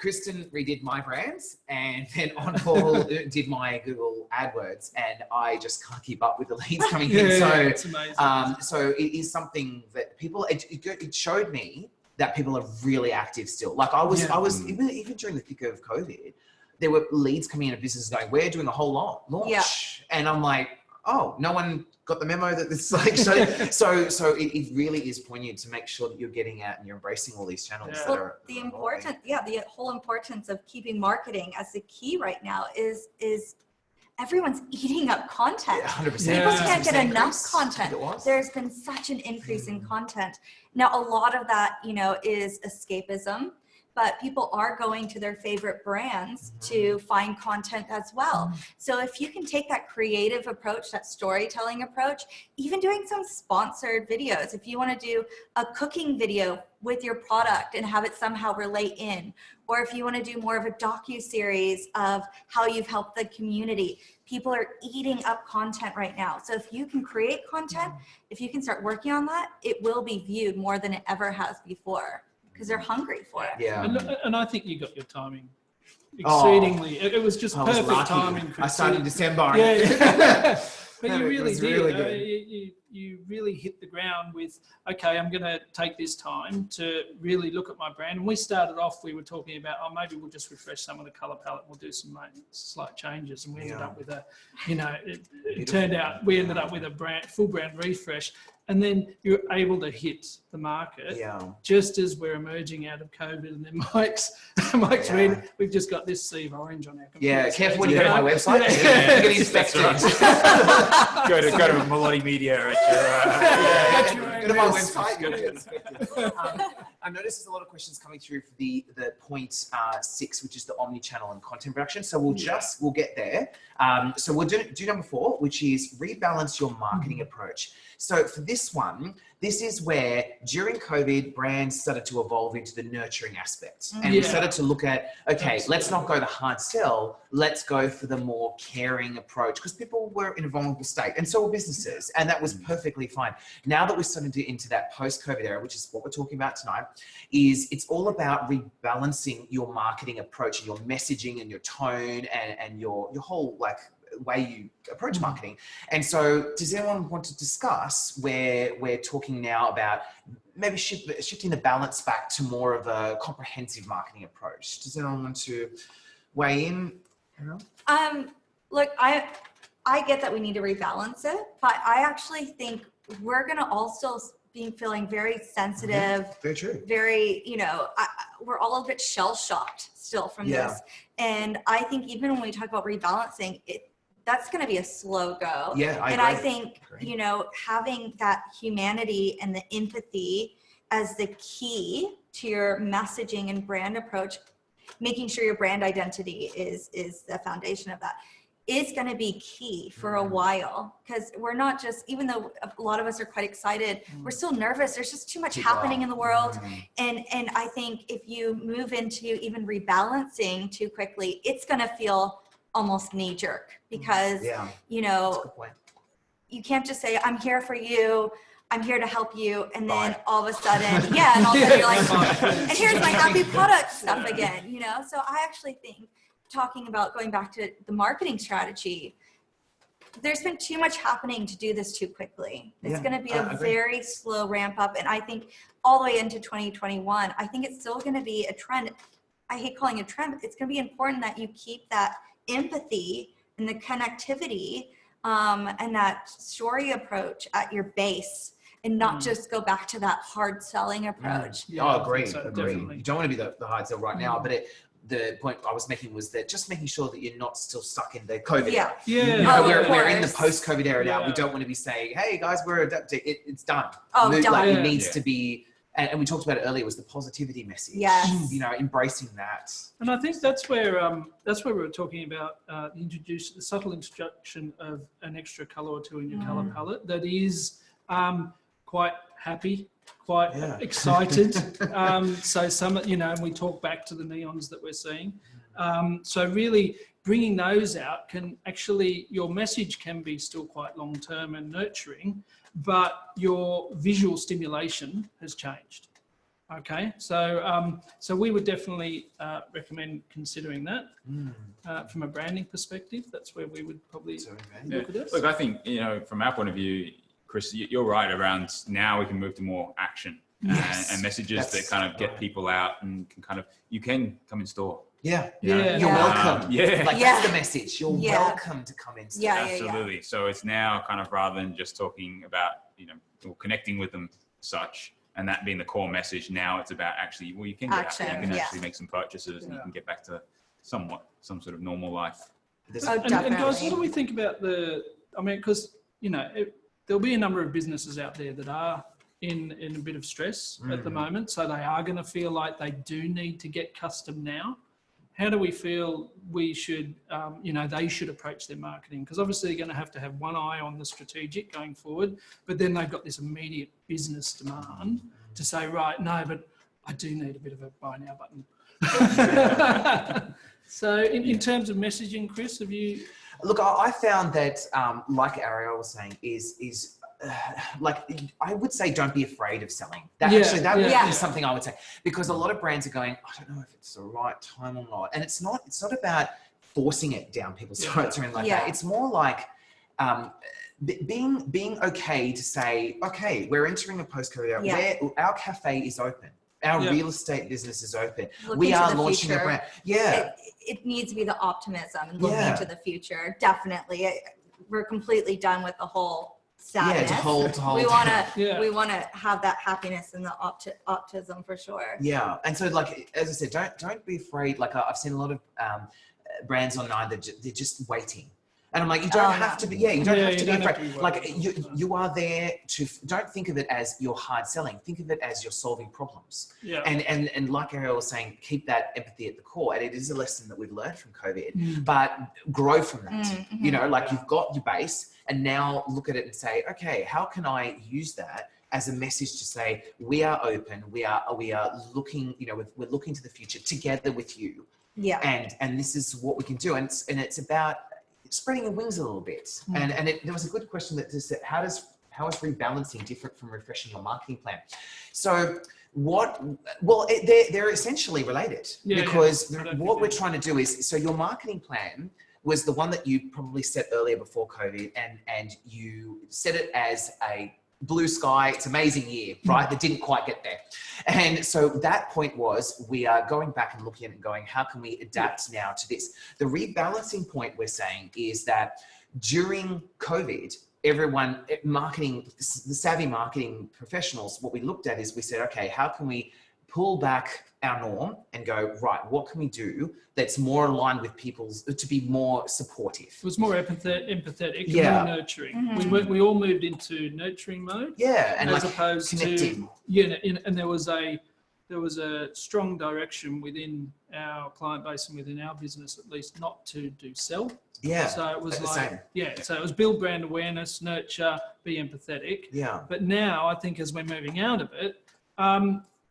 Speaker 2: Kristin redid my brands, and then OddBall did my Google AdWords, and I just can't keep up with the leads coming in. So,
Speaker 4: it's amazing.
Speaker 2: So it is something that people. It showed me that people are really active still. Like I was even during the thick of COVID, there were leads coming in of businesses going, "We're doing a whole launch," and I'm like, "Oh, no one got the memo that this is like." So it really is poignant to make sure that you're getting out and you're embracing all these channels.
Speaker 3: Well, the whole importance of keeping marketing as the key right now is everyone's eating up content.
Speaker 2: 100%.
Speaker 3: People can't get enough content. There's been such an increase in content. Now, a lot of that, you know, is escapism, but people are going to their favorite brands to find content as well. So if you can take that creative approach, that storytelling approach, even doing some sponsored videos, if you want to do a cooking video with your product and have it somehow relate in, or if you want to do more of a docu-series of how you've helped the community, people are eating up content right now. So if you can create content, if you can start working on that, it will be viewed more than it ever has before, because they're hungry for it.
Speaker 2: Yeah.
Speaker 4: And I think you got your timing exceedingly. It was just perfect timing.
Speaker 2: I started in December.
Speaker 4: But you really did. You really hit the ground with, okay, I'm going to take this time to really look at my brand. And we started off, we were talking about, oh, maybe we'll just refresh some of the color palette. We'll do some slight changes. And we ended up with a, you know, it turned out we ended up with a full brand refresh. And then you're able to hit the market just as we're emerging out of COVID. And then Mike's reading, we've just got this sea of orange on our computer.
Speaker 2: Yeah, careful when you go to my website. Get inspected.
Speaker 5: go to Melotti Media at your,
Speaker 2: go to my website. You'll get inspected. I noticed there's a lot of questions coming through for the point 6, which is the omni-channel and content production. So we'll get there. So we'll do number 4, which is rebalance your marketing approach. So for this one, this is where during COVID, brands started to evolve into the nurturing aspect. And we started to look at, okay, let's not go the hard sell. Let's go for the more caring approach, because people were in a vulnerable state, and so were businesses. And that was perfectly fine. Now that we're starting to get into that post-COVID era, which is what we're talking about tonight, is it's all about rebalancing your marketing approach and your messaging and your tone and your whole way you approach marketing. And so does anyone want to discuss where we're talking now about maybe shifting the balance back to more of a comprehensive marketing approach? Does anyone want to weigh in?
Speaker 3: Look, I get that we need to rebalance it, but I actually think we're going to also be feeling very sensitive.
Speaker 2: Very true.
Speaker 3: Very, you know, we're all a bit shell-shocked still from this. And I think even when we talk about rebalancing, that's going to be a slow go.
Speaker 2: Yeah,
Speaker 3: I think, you know, having that humanity and the empathy as the key to your messaging and brand approach, making sure your brand identity is the foundation of that, is going to be key for a while, because we're not just, even though a lot of us are quite excited, we're still nervous. There's just too much happening in the world. And I think if you move into even rebalancing too quickly, it's going to feel almost knee jerk, because, you know, you can't just say, I'm here for you, I'm here to help you. And then all of a sudden, and all of a sudden you're like, and here's my happy product stuff again, you know? So I actually think talking about going back to the marketing strategy, there's been too much happening to do this too quickly. It's going to be a very slow ramp up. And I think all the way into 2021, I think it's still going to be a trend. I hate calling it a trend, but it's going to be important that you keep that empathy and the connectivity and that story approach at your base, and not just go back to that hard selling approach.
Speaker 2: Yeah, agreed.
Speaker 4: So,
Speaker 2: Agreed.
Speaker 4: definitely.
Speaker 2: You don't want to be the hard sell right now, but the point I was making was that just making sure that you're not still stuck in the COVID era.
Speaker 4: Yeah.
Speaker 2: You know,
Speaker 3: Oh,
Speaker 2: we're in the post-COVID era now.
Speaker 4: Yeah.
Speaker 2: We don't want to be saying, hey guys, we're adapting. It's done.
Speaker 3: Oh, done.
Speaker 2: Like,
Speaker 4: Yeah.
Speaker 2: it needs to be, and we talked about it earlier, was the positivity message.
Speaker 3: Yes.
Speaker 2: You know, embracing that.
Speaker 4: And I think that's where we were talking about the subtle introduction of an extra colour or two in your colour palette that is quite happy, quite excited. So some, you know, and we talk back to the neons that we're seeing. So really bringing those out can actually, your message can be still quite long-term and nurturing, but your visual stimulation has changed. Okay, so so we would definitely recommend considering that from a branding perspective. That's where we would probably look at it.
Speaker 5: Look, I think, you know, from our point of view, Chris, you're right around now we can move to more action and messages that kind of get people out and can kind of, you can come in store.
Speaker 2: Yeah.
Speaker 5: You know?
Speaker 2: You're welcome. Like that's the message. You're welcome to come in.
Speaker 5: Absolutely. So it's now kind of, rather than just talking about, you know, or connecting with them such, and that being the core message, now it's about actually, well, you can get out there, you can actually make some purchases and you can get back to some sort of normal life.
Speaker 4: And guys, what do we think about I mean, because, you know, there'll be a number of businesses out there that are in a bit of stress at the moment. So they are going to feel like they do need to get custom now. How do we feel we should, you know, they should approach their marketing? Because obviously they're going to have one eye on the strategic going forward, but then they've got this immediate business demand to say, right, no, but I do need a bit of a buy now button. So in terms of messaging, Chris, have you...
Speaker 2: Look, I found that, like Arielle was saying, is like, I would say don't be afraid of selling. That would be something I would say, because a lot of brands are going, I don't know if it's the right time or not. And it's not about forcing it down people's throats or anything like that. It's more like being okay to say, okay, we're entering a post-COVID era where our cafe is open. Our real estate business is open. We are launching a brand.
Speaker 3: It needs to be the optimism and looking into the future. Definitely. We're completely done with the whole sadness. We want to have that happiness and the optimism for sure.
Speaker 2: Yeah. And so, like, as I said, don't be afraid. Like, I've seen a lot of brands online that they're just waiting. And I'm like, you don't have to be, you don't have to be afraid. Like, you are there to, don't think of it as you're hard selling. Think of it as you're solving problems.
Speaker 4: Yeah.
Speaker 2: And like Arielle was saying, keep that empathy at the core. And it is a lesson that we've learned from COVID, but grow from that. You know, like, you've got your base, and now look at it and say, okay, how can I use that as a message to say, we are open, we are looking, you know, we're looking to the future together with you. Yeah. And this is what we can do. And it's about spreading your wings a little bit. And there was a good question that just said, how is rebalancing different from refreshing your marketing plan? So they're essentially related, because what we're trying to do is, so your marketing plan was the one that you probably set earlier before COVID, and you set it as a blue sky, it's amazing year, right? That didn't quite get there. And so that point was, we are going back and looking at it and going, how can we adapt now to this? The rebalancing point we're saying is that during COVID, everyone, the savvy marketing professionals, what we looked at is we said, okay, how can we pull back our norm and go, right, what can we do that's more aligned with people's, to be more supportive?
Speaker 4: It was more empathetic and more nurturing. We all moved into nurturing mode.
Speaker 2: Yeah, and
Speaker 4: as
Speaker 2: like
Speaker 4: opposed
Speaker 2: connecting.
Speaker 4: And there was a strong direction within our client base and within our business, at least, not to do sell. Yeah. So it was like, so it was build brand awareness, nurture, be empathetic. Yeah. But now I think as we're moving out of it,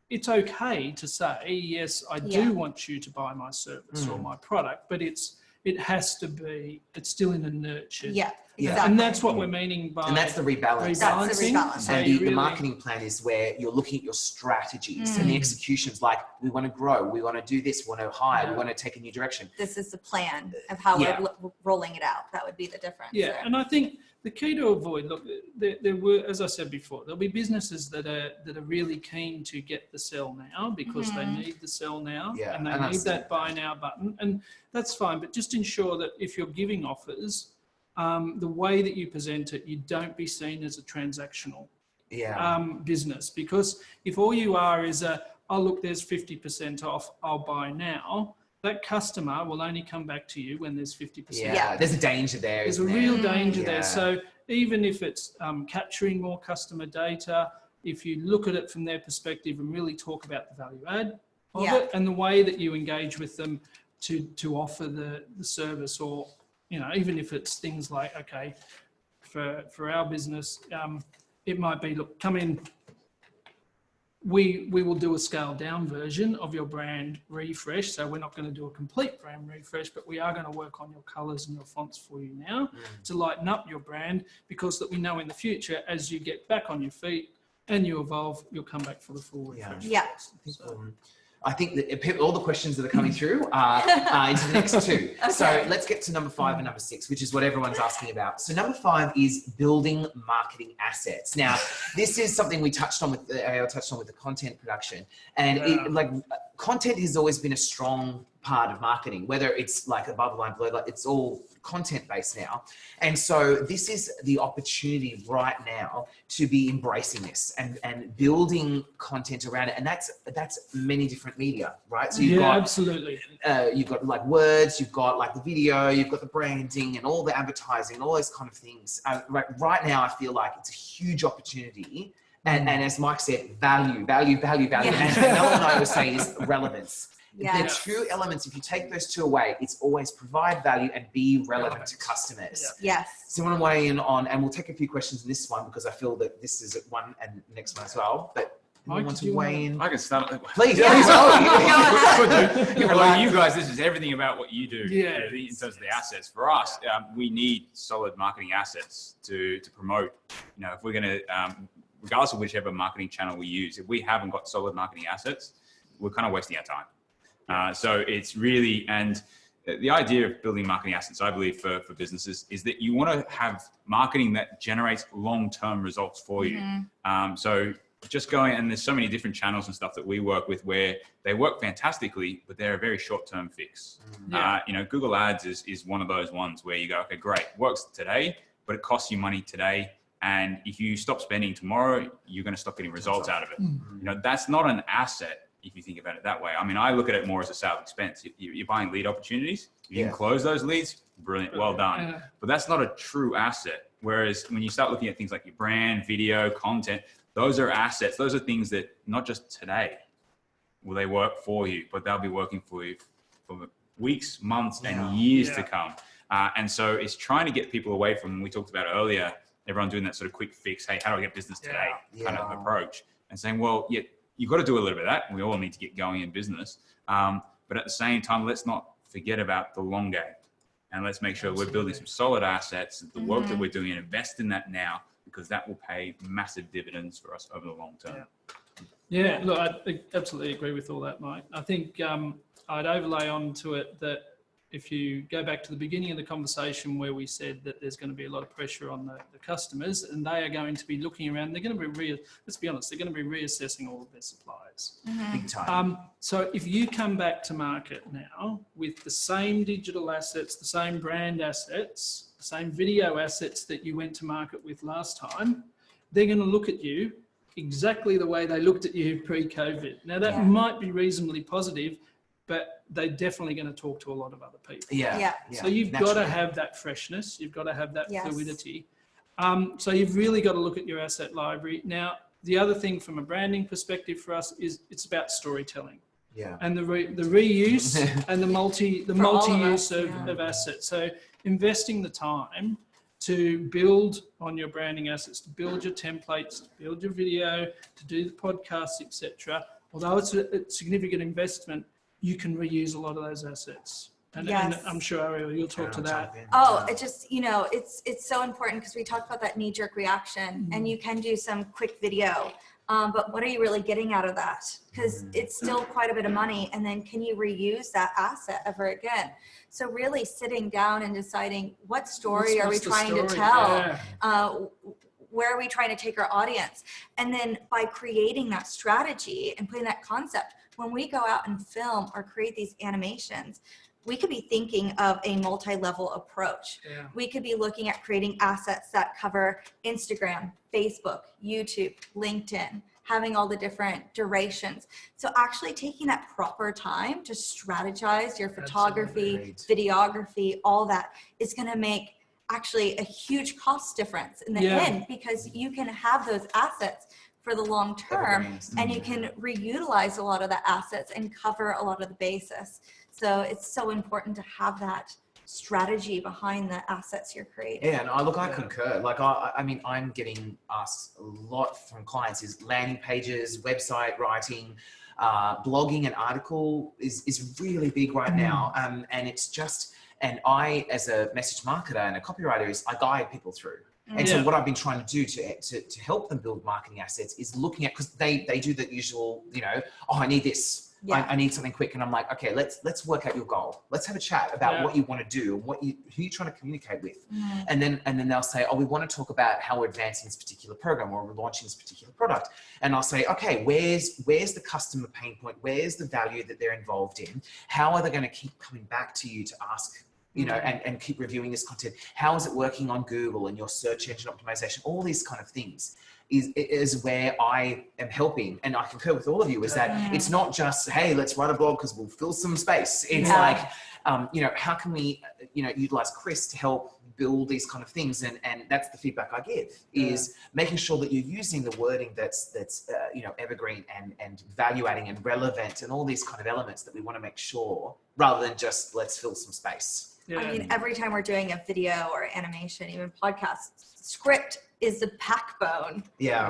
Speaker 4: it's okay to say, yes, I do want you to buy my service or my product, but it has to be, it's still in a nurtured
Speaker 2: Yeah.
Speaker 4: And that's what we're meaning by.
Speaker 2: And that's the rebalance.
Speaker 3: That's the rebalance.
Speaker 4: So
Speaker 2: And
Speaker 4: you
Speaker 2: the
Speaker 4: really-
Speaker 2: marketing plan is where you're looking at your strategies and the executions, like we want to grow, we want to do this, we want to hire, we want to take a new direction.
Speaker 3: This is the plan of how we're rolling it out. That would be the difference.
Speaker 4: Yeah,
Speaker 3: there.
Speaker 4: and I think the key to avoid, look, there were, as I said before, there'll be businesses that are really keen to get the sell now because they need the sell now, and they need that buy now button, and that's fine. But just ensure that if you're giving offers, the way that you present it, you don't be seen as a transactional business, because if all you are is oh look, there's 50% off, I'll buy now. That customer will only come back to you when there's 50%.
Speaker 2: Yeah, there's a danger there.
Speaker 4: There's a real danger there. So even if it's capturing more customer data, if you look at it from their perspective and really talk about the value add of it and the way that you engage with them to offer the service, or, you know, even if it's things like, okay, for our business, it might be, look, come in, we will do a scaled down version of your brand refresh. So we're not going to do a complete brand refresh, but we are going to work on your colors and your fonts for you now to lighten up your brand, because that we know in the future, as you get back on your feet and you evolve, you'll come back for the full refresh.
Speaker 2: I think that all the questions that are coming through are into the next two. Okay. So let's get to number 5 and number 6, which is what everyone's asking about. So number 5 is building marketing assets. Now, this is something we touched on with the content production, and content has always been a strong part of marketing, whether it's like above the line, below the line, it's all content based now. And so this is the opportunity right now to be embracing this and building content around it. And that's many different media, right? So you've got
Speaker 4: absolutely.
Speaker 2: You've got like words, you've got like the video, you've got the branding and all the advertising, all those kind of things. Right now, I feel like it's a huge opportunity. And as Mike said, value. And Mel and I always say is relevance. The two elements, if you take those two away, it's always provide value and be relevant to customers.
Speaker 3: Yes.
Speaker 2: So I want to weigh in on, and we'll take a few questions in this one because I feel that this is one and next one as well. But
Speaker 4: Mike,
Speaker 2: want to weigh in?
Speaker 5: I can start.
Speaker 2: Please.
Speaker 5: You guys, this is everything about what you do in terms of the assets. For us, we need solid marketing assets to promote. You know, if we're going to, regardless of whichever marketing channel we use, if we haven't got solid marketing assets, we're kind of wasting our time. So it's really, and the idea of building marketing assets, I believe, for businesses is that you want to have marketing that generates long-term results for you. So just going, and there's so many different channels and stuff that we work with where they work fantastically, but they're a very short-term fix. You know, Google Ads is one of those ones where you go, okay, great, works today, but it costs you money today. And if you stop spending tomorrow, you're going to stop getting results out of it. You know, that's not an asset if you think about it that way. I mean, I look at it more as a sales expense. You're buying lead opportunities. If you can close those leads, brilliant, well done. But that's not a true asset. Whereas when you start looking at things like your brand, video, content, those are assets. Those are things that not just today will they work for you, but they'll be working for you for weeks, months, and years to come. And so it's trying to get people away from, we talked about earlier, everyone doing that sort of quick fix, hey, how do I get business today kind of approach, and saying, well, you've got to do a little bit of that. We all need to get going in business. But at the same time, let's not forget about the long game. And let's make sure we're building some solid assets, the work that we're doing, and invest in that now, because that will pay massive dividends for us over the long term.
Speaker 4: Yeah, look, I absolutely agree with all that, Mike. I think I'd overlay onto it that if you go back to the beginning of the conversation where we said that there's going to be a lot of pressure on the customers, and they are going to be looking around, they're going to be, let's be honest, they're going to be reassessing all of their suppliers.
Speaker 2: Big time.
Speaker 4: So if you come back to market now with the same digital assets, the same brand assets, the same video assets that you went to market with last time, they're going to look at you exactly the way they looked at you pre-COVID. Now that might be reasonably positive, but they're definitely going to talk to a lot of other people. So you've got to have that freshness. You've got to have that fluidity. So you've really got to look at your asset library. Now, the other thing from a branding perspective for us is it's about storytelling. And the reuse and the multi-use of assets. So investing the time to build on your branding assets, to build your templates, to build your video, to do the podcasts, etc. Although it's a significant investment, you can reuse a lot of those assets. And,
Speaker 3: Yes.
Speaker 4: and I'm sure Arielle, you'll talk to that.
Speaker 3: Oh, it just, it's so important because we talked about that knee-jerk reaction, and you can do some quick video. But what are you really getting out of that? Because it's still quite a bit of money. And then can you reuse that asset ever again? So really sitting down and deciding what story are we trying to tell?
Speaker 4: Yeah.
Speaker 3: Where are we trying to take our audience? And then by creating that strategy and putting that concept, when we go out and film or create these animations, we could be thinking of a multi-level approach.
Speaker 4: Yeah.
Speaker 3: We could be looking at creating assets that cover Instagram, Facebook, YouTube, LinkedIn, having all the different durations. So actually taking that proper time to strategize your photography, videography, all that is going to make actually a huge cost difference in the end, because you can have those assets for the long term and you can reutilize a lot of the assets and cover a lot of the basis. So it's so important to have that strategy behind the assets you're creating.
Speaker 2: Yeah, and I concur. Like, I mean, I'm getting asked a lot from clients is landing pages, website writing, blogging and article is really big right now. And it's just, and I, as a message marketer and a copywriter, I guide people through. And so what I've been trying to do to help them build marketing assets is looking at, because they do the usual, I need this. Yeah. I need something quick. And I'm like, okay, let's work out your goal. Let's have a chat about what you want to do, who you're trying to communicate with. And then they'll say, we want to talk about how we're advancing this particular program or we're launching this particular product. And I'll say, okay, where's the customer pain point? Where's the value that they're involved in? How are they going to keep coming back to you to ask, and keep reviewing this content? How is it working on Google and your search engine optimization? All these kind of things is where I am helping. And I concur with all of you is that it's not just, hey, let's write a blog because we'll fill some space. It's like, how can we, utilize Chris to help build these kind of things? And that's the feedback I give is making sure that you're using the wording that's evergreen and value adding and relevant and all these kind of elements that we want to make sure, rather than just let's fill some space.
Speaker 3: Yeah. I mean, every time we're doing a video or animation, even podcasts, script is the backbone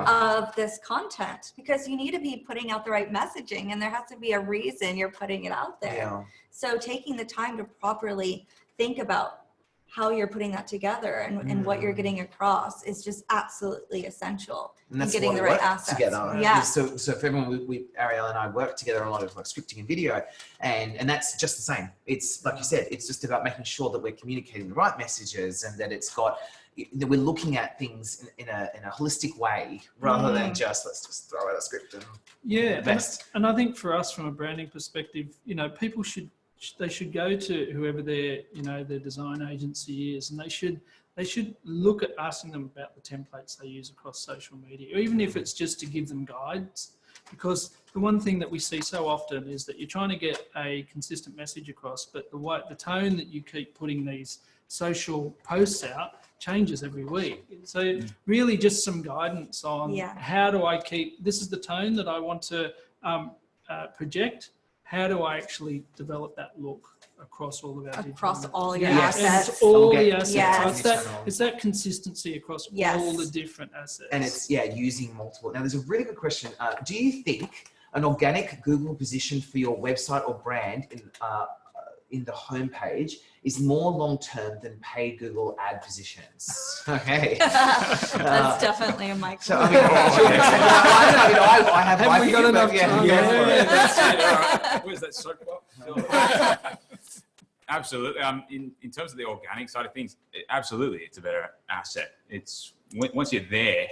Speaker 3: of this content, because you need to be putting out the right messaging and there has to be a reason you're putting it out there. Yeah. So taking the time to properly think about how you're putting that together and what you're getting across is just absolutely essential.
Speaker 2: And that's
Speaker 3: getting the right assets
Speaker 2: together.
Speaker 3: Yeah.
Speaker 2: So for everyone, Arielle and I work together on a lot of like scripting and video, and that's just the same. It's like you said, it's just about making sure that we're communicating the right messages and that that we're looking at things in a holistic way rather than just let's just throw out a script and
Speaker 4: and I think for us, from a branding perspective, people should go to whoever their design agency is, and they should look at asking them about the templates they use across social media, or even if it's just to give them guides. Because the one thing that we see so often is that you're trying to get a consistent message across, but the tone that you keep putting these social posts out changes every week. So really just some guidance on how do I this is the tone that I want to project. How do I actually develop that look across all of our
Speaker 3: across all your assets?
Speaker 4: And all the assets. Yes. So it's that consistency across all the different assets.
Speaker 2: And it's using multiple. Now there's a really good question. Do you think an organic Google position for your website or brand in the homepage is more long-term than paid Google ad positions? Okay.
Speaker 3: That's definitely a mic.
Speaker 2: So, I mean, I have
Speaker 4: Have we got enough time?
Speaker 5: Yeah. Where's that soapbox? Absolutely. In terms of the organic side of things, absolutely, it's a better asset. It's once you're there,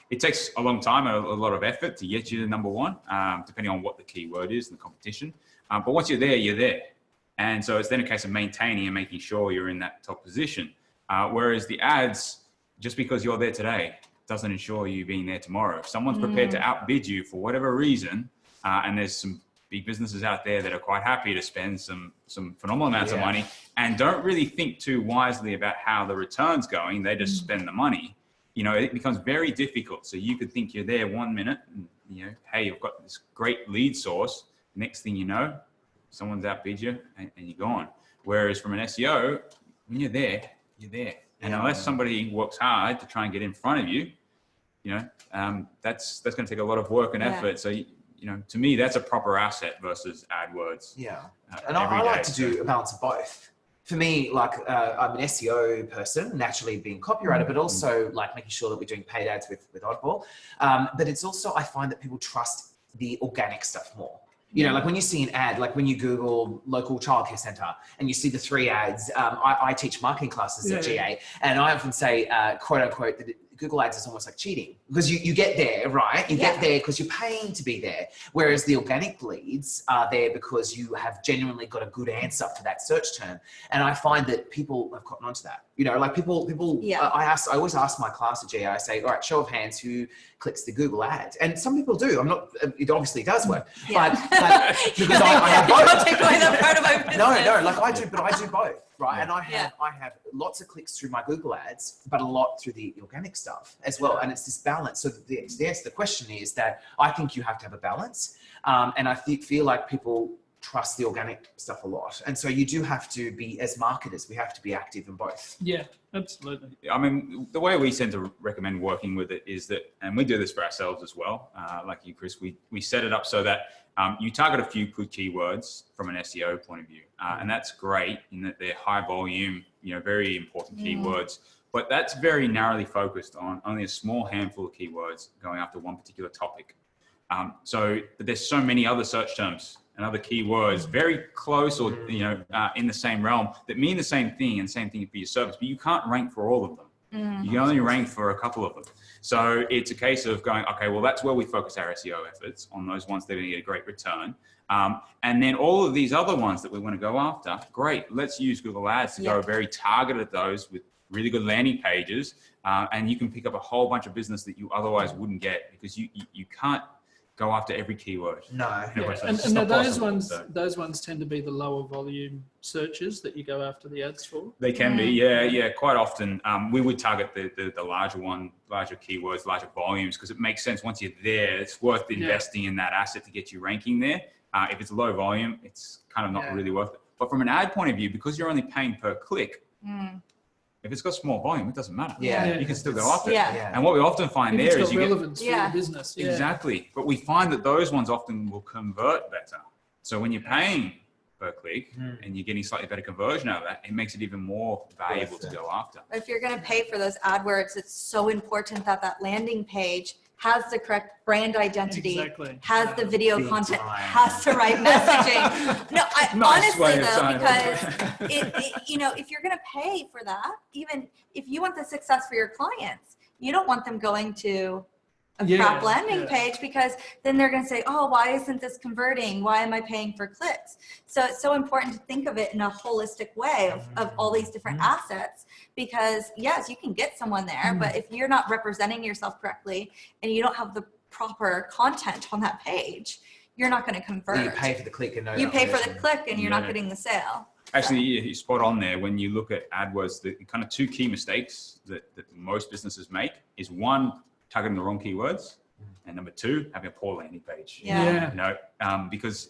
Speaker 5: it takes a long time, a lot of effort to get you to number one, depending on what the keyword is and the competition. But once you're there, you're there. And so it's then a case of maintaining and making sure you're in that top position. Whereas the ads, just because you're there today, doesn't ensure you being there tomorrow. If someone's prepared to outbid you for whatever reason, and there's some big businesses out there that are quite happy to spend some phenomenal amounts of money and don't really think too wisely about how the return's going, they just spend the money. It becomes very difficult. So you could think you're there 1 minute and, hey, you've got this great lead source. Next thing you know, someone's outbid you and you're gone. Whereas from an SEO, when you're there, you're there. And unless somebody works hard to try and get in front of you, that's going to take a lot of work and effort. So to me, that's a proper asset versus AdWords.
Speaker 2: Yeah. And I like to do a balance of both. For me, like I'm an SEO person, naturally being copywriter, but also like making sure that we're doing paid ads with OddBall. But it's also, I find that people trust the organic stuff more. Like when you see an ad, like when you Google local childcare center and you see the 3 ads, I teach marketing classes at GA, and I often say, quote unquote, that Google Ads is almost like cheating, because you get there, right? You get there because you're paying to be there. Whereas the organic leads are there because you have genuinely got a good answer for that search term. And I find that people have gotten onto that. Like people, I always ask my class at GA, I say, all right, show of hands, who clicks the Google ad? And some people do. It obviously does work, but because I have both.
Speaker 3: Take away that part of my business.
Speaker 2: No, like I do, but I do both. Right. And I have lots of clicks through my Google ads, but a lot through the organic stuff as well. And it's this balance. So the answer to the question is that I think you have to have a balance. And I feel like people trust the organic stuff a lot. And so you do have to be, as marketers, we have to be active in both.
Speaker 4: Yeah, absolutely.
Speaker 5: I mean, the way we tend to recommend working with it is that, and we do this for ourselves as well, like you, Chris, we set it up so that you target a few good keywords from an SEO point of view. And that's great in that they're high volume, very important keywords, but that's very narrowly focused on only a small handful of keywords going after one particular topic. But there's so many other search terms and other keywords very close or, in the same realm that mean the same thing and same thing for your service, but you can't rank for all of them. You can only rank for a couple of them. So it's a case of going, okay, well, that's where we focus our SEO efforts, on those ones that are going to get a great return. And then all of these other ones that we want to go after, great, let's use Google Ads to go very targeted at those with really good landing pages. And you can pick up a whole bunch of business that you otherwise wouldn't get, because you can't go after every keyword.
Speaker 2: No.
Speaker 4: And those ones tend to be the lower volume searches that you go after the ads for.
Speaker 5: They can be, yeah. Quite often, we would target the larger keywords, larger volumes, because it makes sense. Once you're there, it's worth investing in that asset to get you ranking there. If it's low volume, it's kind of not really worth it. But from an ad point of view, because you're only paying per click, if it's got small volume, it doesn't matter. You can still go after it. And what we often find there is you get
Speaker 4: relevance for your business.
Speaker 5: Exactly. But we find that those ones often will convert better. So when you're paying per click and you're getting slightly better conversion out of that, it makes it even more valuable to go after.
Speaker 3: If you're going to pay for those AdWords, it's so important that that landing page has the correct brand identity, has the video content, has the right messaging. No, honestly though, because if you're going to pay for that, even if you want the success for your clients, you don't want them going to a crap landing page, because then they're going to say, oh, why isn't this converting? Why am I paying for clicks? So it's so important to think of it in a holistic way of all these different assets, because yes, you can get someone there, but if you're not representing yourself correctly and you don't have the proper content on that page, you're not going to convert.
Speaker 2: You pay for the click and
Speaker 3: you pay for the click and you're not getting the sale.
Speaker 5: Actually, you're spot on there. When you look at AdWords, the kind of 2 key mistakes that most businesses make is, 1, targeting the wrong keywords, and number 2, having a poor landing page. Because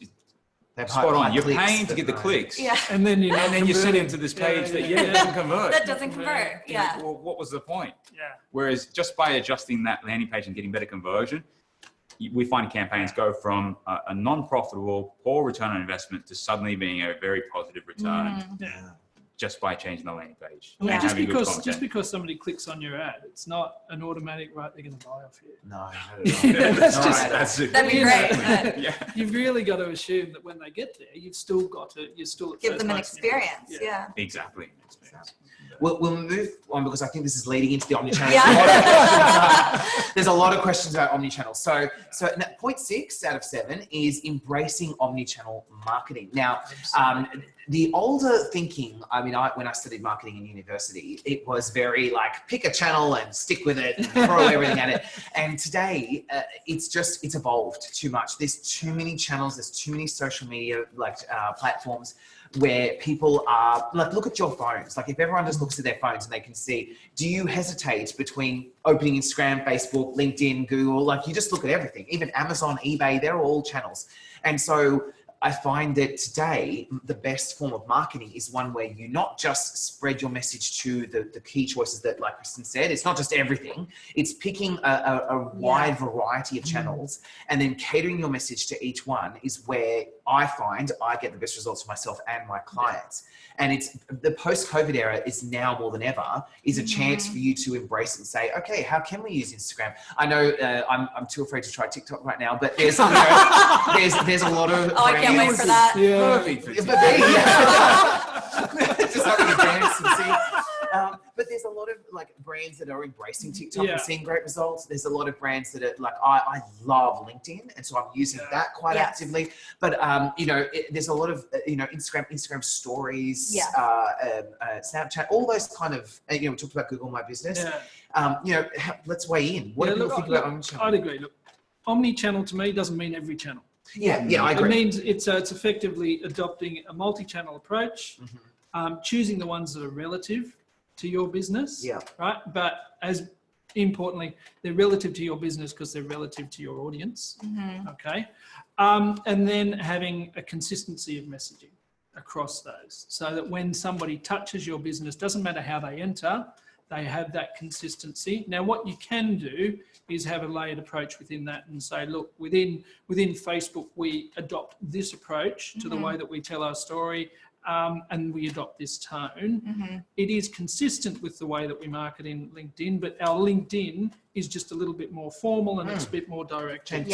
Speaker 5: spot on, you're paying to get the clicks,
Speaker 4: and then
Speaker 5: you sit into this page that doesn't convert.
Speaker 3: That doesn't convert.
Speaker 5: Well, what was the point? Whereas just by adjusting that landing page and getting better conversion, we find campaigns go from a non-profitable, poor return on investment to suddenly being a very positive return. Just by changing the landing page.
Speaker 4: Just because somebody clicks on your ad, it's not an automatic, right, they're going to buy off you.
Speaker 2: No.
Speaker 3: That'd be great.
Speaker 4: You've really got to assume that when they get there, you're still
Speaker 3: give them an experience.
Speaker 5: Exactly.
Speaker 2: We'll move on, because I think this is leading into the omnichannel. There's a lot of questions about omnichannel. So point 6 out of 7 is embracing omnichannel marketing. Now, the older thinking, when I studied marketing in university, it was very like, pick a channel and stick with it and throw everything at it. And today, it's evolved too much. There's too many channels. There's too many social media platforms where people are like, look at your phones. Like, if everyone just looks at their phones and they can see, do you hesitate between opening Instagram, Facebook, LinkedIn, Google? Like, you just look at everything. Even Amazon, eBay, they're all channels. And so I find that today, the best form of marketing is one where you not just spread your message to the key choices that, like Kristin said, it's not just everything. It's picking a wide variety of channels and then catering your message to each one is where I find I get the best results for myself and my clients. And it's the post-COVID era is now more than ever is a chance for you to embrace it and say, okay, how can we use Instagram? I know I'm too afraid to try TikTok right now, but there's there's a lot of
Speaker 3: I can't wait for that.
Speaker 5: Perfect for
Speaker 2: just having a dance and see. But there's a lot of like brands that are embracing TikTok and seeing great results. There's a lot of brands that are like, I love LinkedIn. And so I'm using that quite actively. But, you know, there's a lot of, you know, Instagram stories, Snapchat, all those kind of, you know, we talked about Google My Business. You know, let's weigh in. What do people think about omnichannel?
Speaker 4: I'd agree. Look, omnichannel to me doesn't mean every channel.
Speaker 2: Yeah, I agree.
Speaker 4: It means it's effectively adopting a multi-channel approach, choosing the ones that are relative to your business, right? But as importantly, they're relative to your business because they're relative to your audience, okay? And then having a consistency of messaging across those so that when somebody touches your business, doesn't matter how they enter, they have that consistency. Now, what you can do is have a layered approach within that and say, look, within Facebook, we adopt this approach to the way that we tell our story. And we adopt this tone. It is consistent with the way that we market in LinkedIn, but our LinkedIn is just a little bit more formal and it's a bit more directed.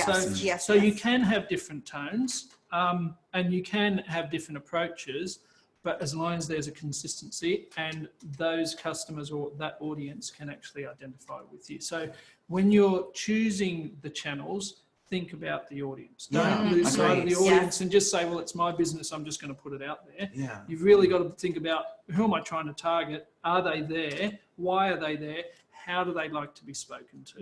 Speaker 4: So you can have different tones and you can have different approaches, but as long as there's a consistency and those customers or that audience can actually identify with you. So when you're choosing the channels, think about the audience. Don't lose sight of the audience and just say, well, it's my business, I'm just going to put it out there. You've really got to think about who am I trying to target? Are they there? Why are they there? How do they like to be spoken to?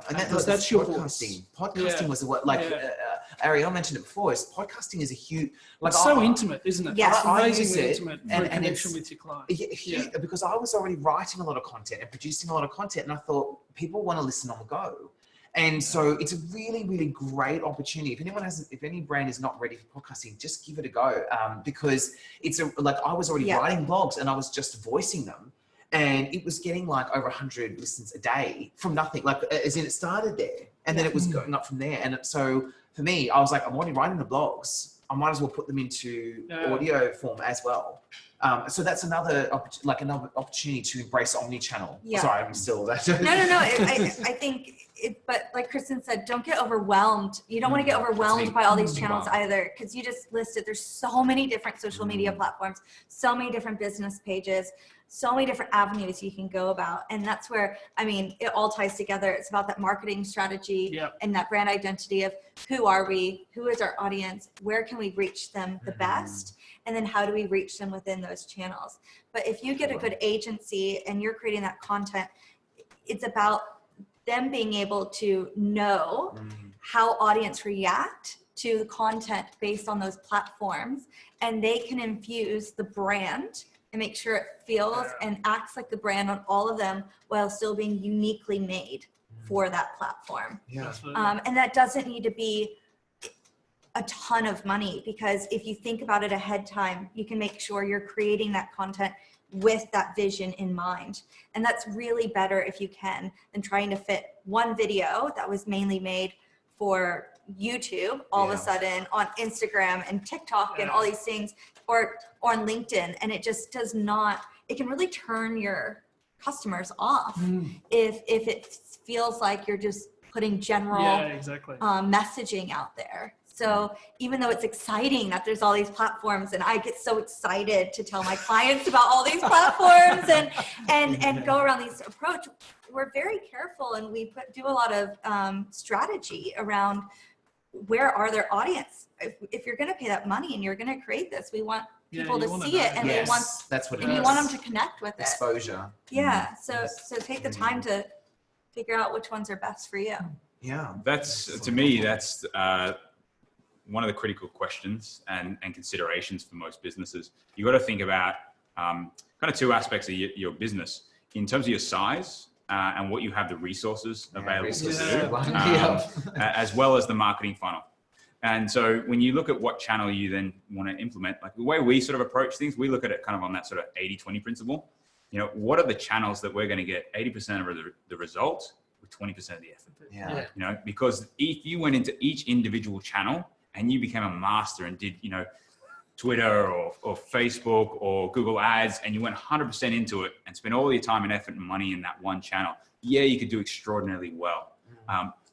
Speaker 2: And
Speaker 4: that's your
Speaker 2: podcasting. Podcasting was Arielle mentioned it before. Podcasting is a huge, like,
Speaker 4: it's so intimate, isn't it?
Speaker 3: Yes,
Speaker 4: it's amazingly intimate
Speaker 2: and
Speaker 4: connection with your client.
Speaker 2: Because I was already writing a lot of content and producing a lot of content, and I thought people want to listen on the go. And so it's a really, really great opportunity. If any brand is not ready for podcasting, just give it a go. Because it's I was already writing blogs and I was just voicing them, and it was getting like over 100 listens a day from nothing. Like, as in, it started there and then it was going up from there. And so for me, I was like, I'm already writing the blogs. I might as well put them into audio form as well. So that's another opportunity to embrace omni-channel. Sorry, I'm still that.
Speaker 3: No. I think but like Kristin said, don't get overwhelmed. You don't want to get overwhelmed by all these channels either, because you just listed, there's so many different social media platforms, so many different business pages, so many different avenues you can go about. And that's where, I mean, it all ties together. It's about that marketing strategy and that brand identity of who are we, who is our audience, where can we reach them the best, and then how do we reach them within those channels. But if you get a good agency and you're creating that content, it's about them being able to know how audience react to the content based on those platforms, and they can infuse the brand and make sure it feels and acts like the brand on all of them while still being uniquely made for that platform. And that doesn't need to be a ton of money, because if you think about it ahead of time, you can make sure you're creating that content with that vision in mind. And that's really better if you can than trying to fit one video that was mainly made for YouTube all of a sudden on Instagram and TikTok and all these things, or on LinkedIn. And it just does not, it can really turn your customers off if it feels like you're just putting general messaging out there. So even though it's exciting that there's all these platforms, and I get so excited to tell my clients about all these platforms and go around these approach, we're very careful, and we do a lot of strategy around where are their audience. If you're going to pay that money and you're going to create this, we want people to see it, and they want,
Speaker 2: that's what it
Speaker 3: and
Speaker 2: is.
Speaker 3: you want them to connect with
Speaker 2: Exposure.
Speaker 3: So take the time to figure out which ones are best for you.
Speaker 5: That's, to me, that's one of the critical questions and considerations for most businesses. You got to think about kind of two aspects of your business in terms of your size and what you have the resources available to do, as well as the marketing funnel. And so when you look at what channel you then want to implement, like the way we sort of approach things, we look at it kind of on that sort of 80-20 principle. You know, what are the channels that we're going to get 80% of the result with 20% of the effort?
Speaker 2: Yeah.
Speaker 5: You know, because if you went into each individual channel and you became a master and did, you know, Twitter or Facebook or Google Ads, and you went 100% into it and spent all your time and effort and money in that one channel, yeah, you could do extraordinarily well.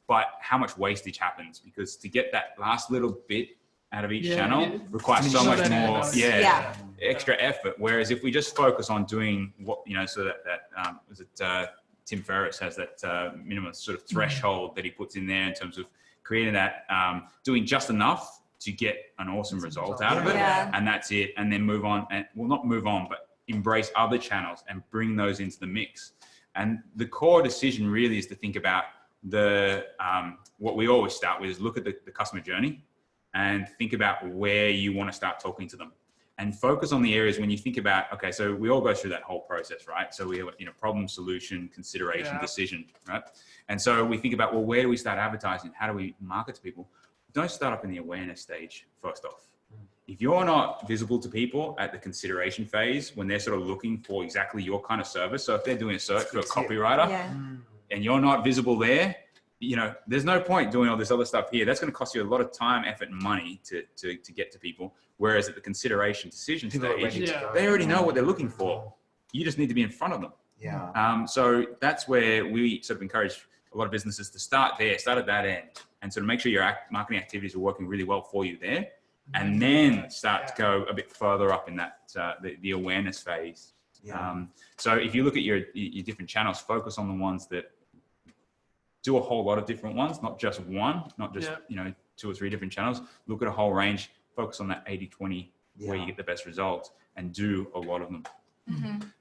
Speaker 5: But how much wastage happens, because to get that last little bit out of each channel requires so much more extra effort. Whereas if we just focus on doing what, you know, so that was it Tim Ferriss has that minimum sort of threshold that he puts in there in terms of creating that, doing just enough to get an awesome result out of it, and that's it, and then move on, and well, not move on, but embrace other channels and bring those into the mix. And the core decision really is to think about the what we always start with is look at the customer journey and think about where you want to start talking to them, and focus on the areas when you think about, okay, so we all go through that whole process, right? So we have, you know, problem, solution, consideration, decision, right? And so we think about, well, where do we start advertising? How do we market to people? Don't start up in the awareness stage first off. If you're not visible to people at the consideration phase, when they're sort of looking for exactly your kind of service, so if they're doing a search for a copywriter and you're not visible there, you know, there's no point doing all this other stuff here. That's going to cost you a lot of time, effort, and money to get to people. Whereas at the consideration decision stage, they already know what they're looking for. You just need to be in front of them. So that's where we sort of encourage a lot of businesses to start there, start at that end, and sort of make sure your marketing activities are working really well for you there, and then start to go a bit further up in that the awareness phase. So if you look at your different channels, focus on the ones that do a whole lot of different ones, not just one, not just you know, 2 or 3 different channels. Look at a whole range, focus on that 80-20 where you get the best results, and do a lot of them.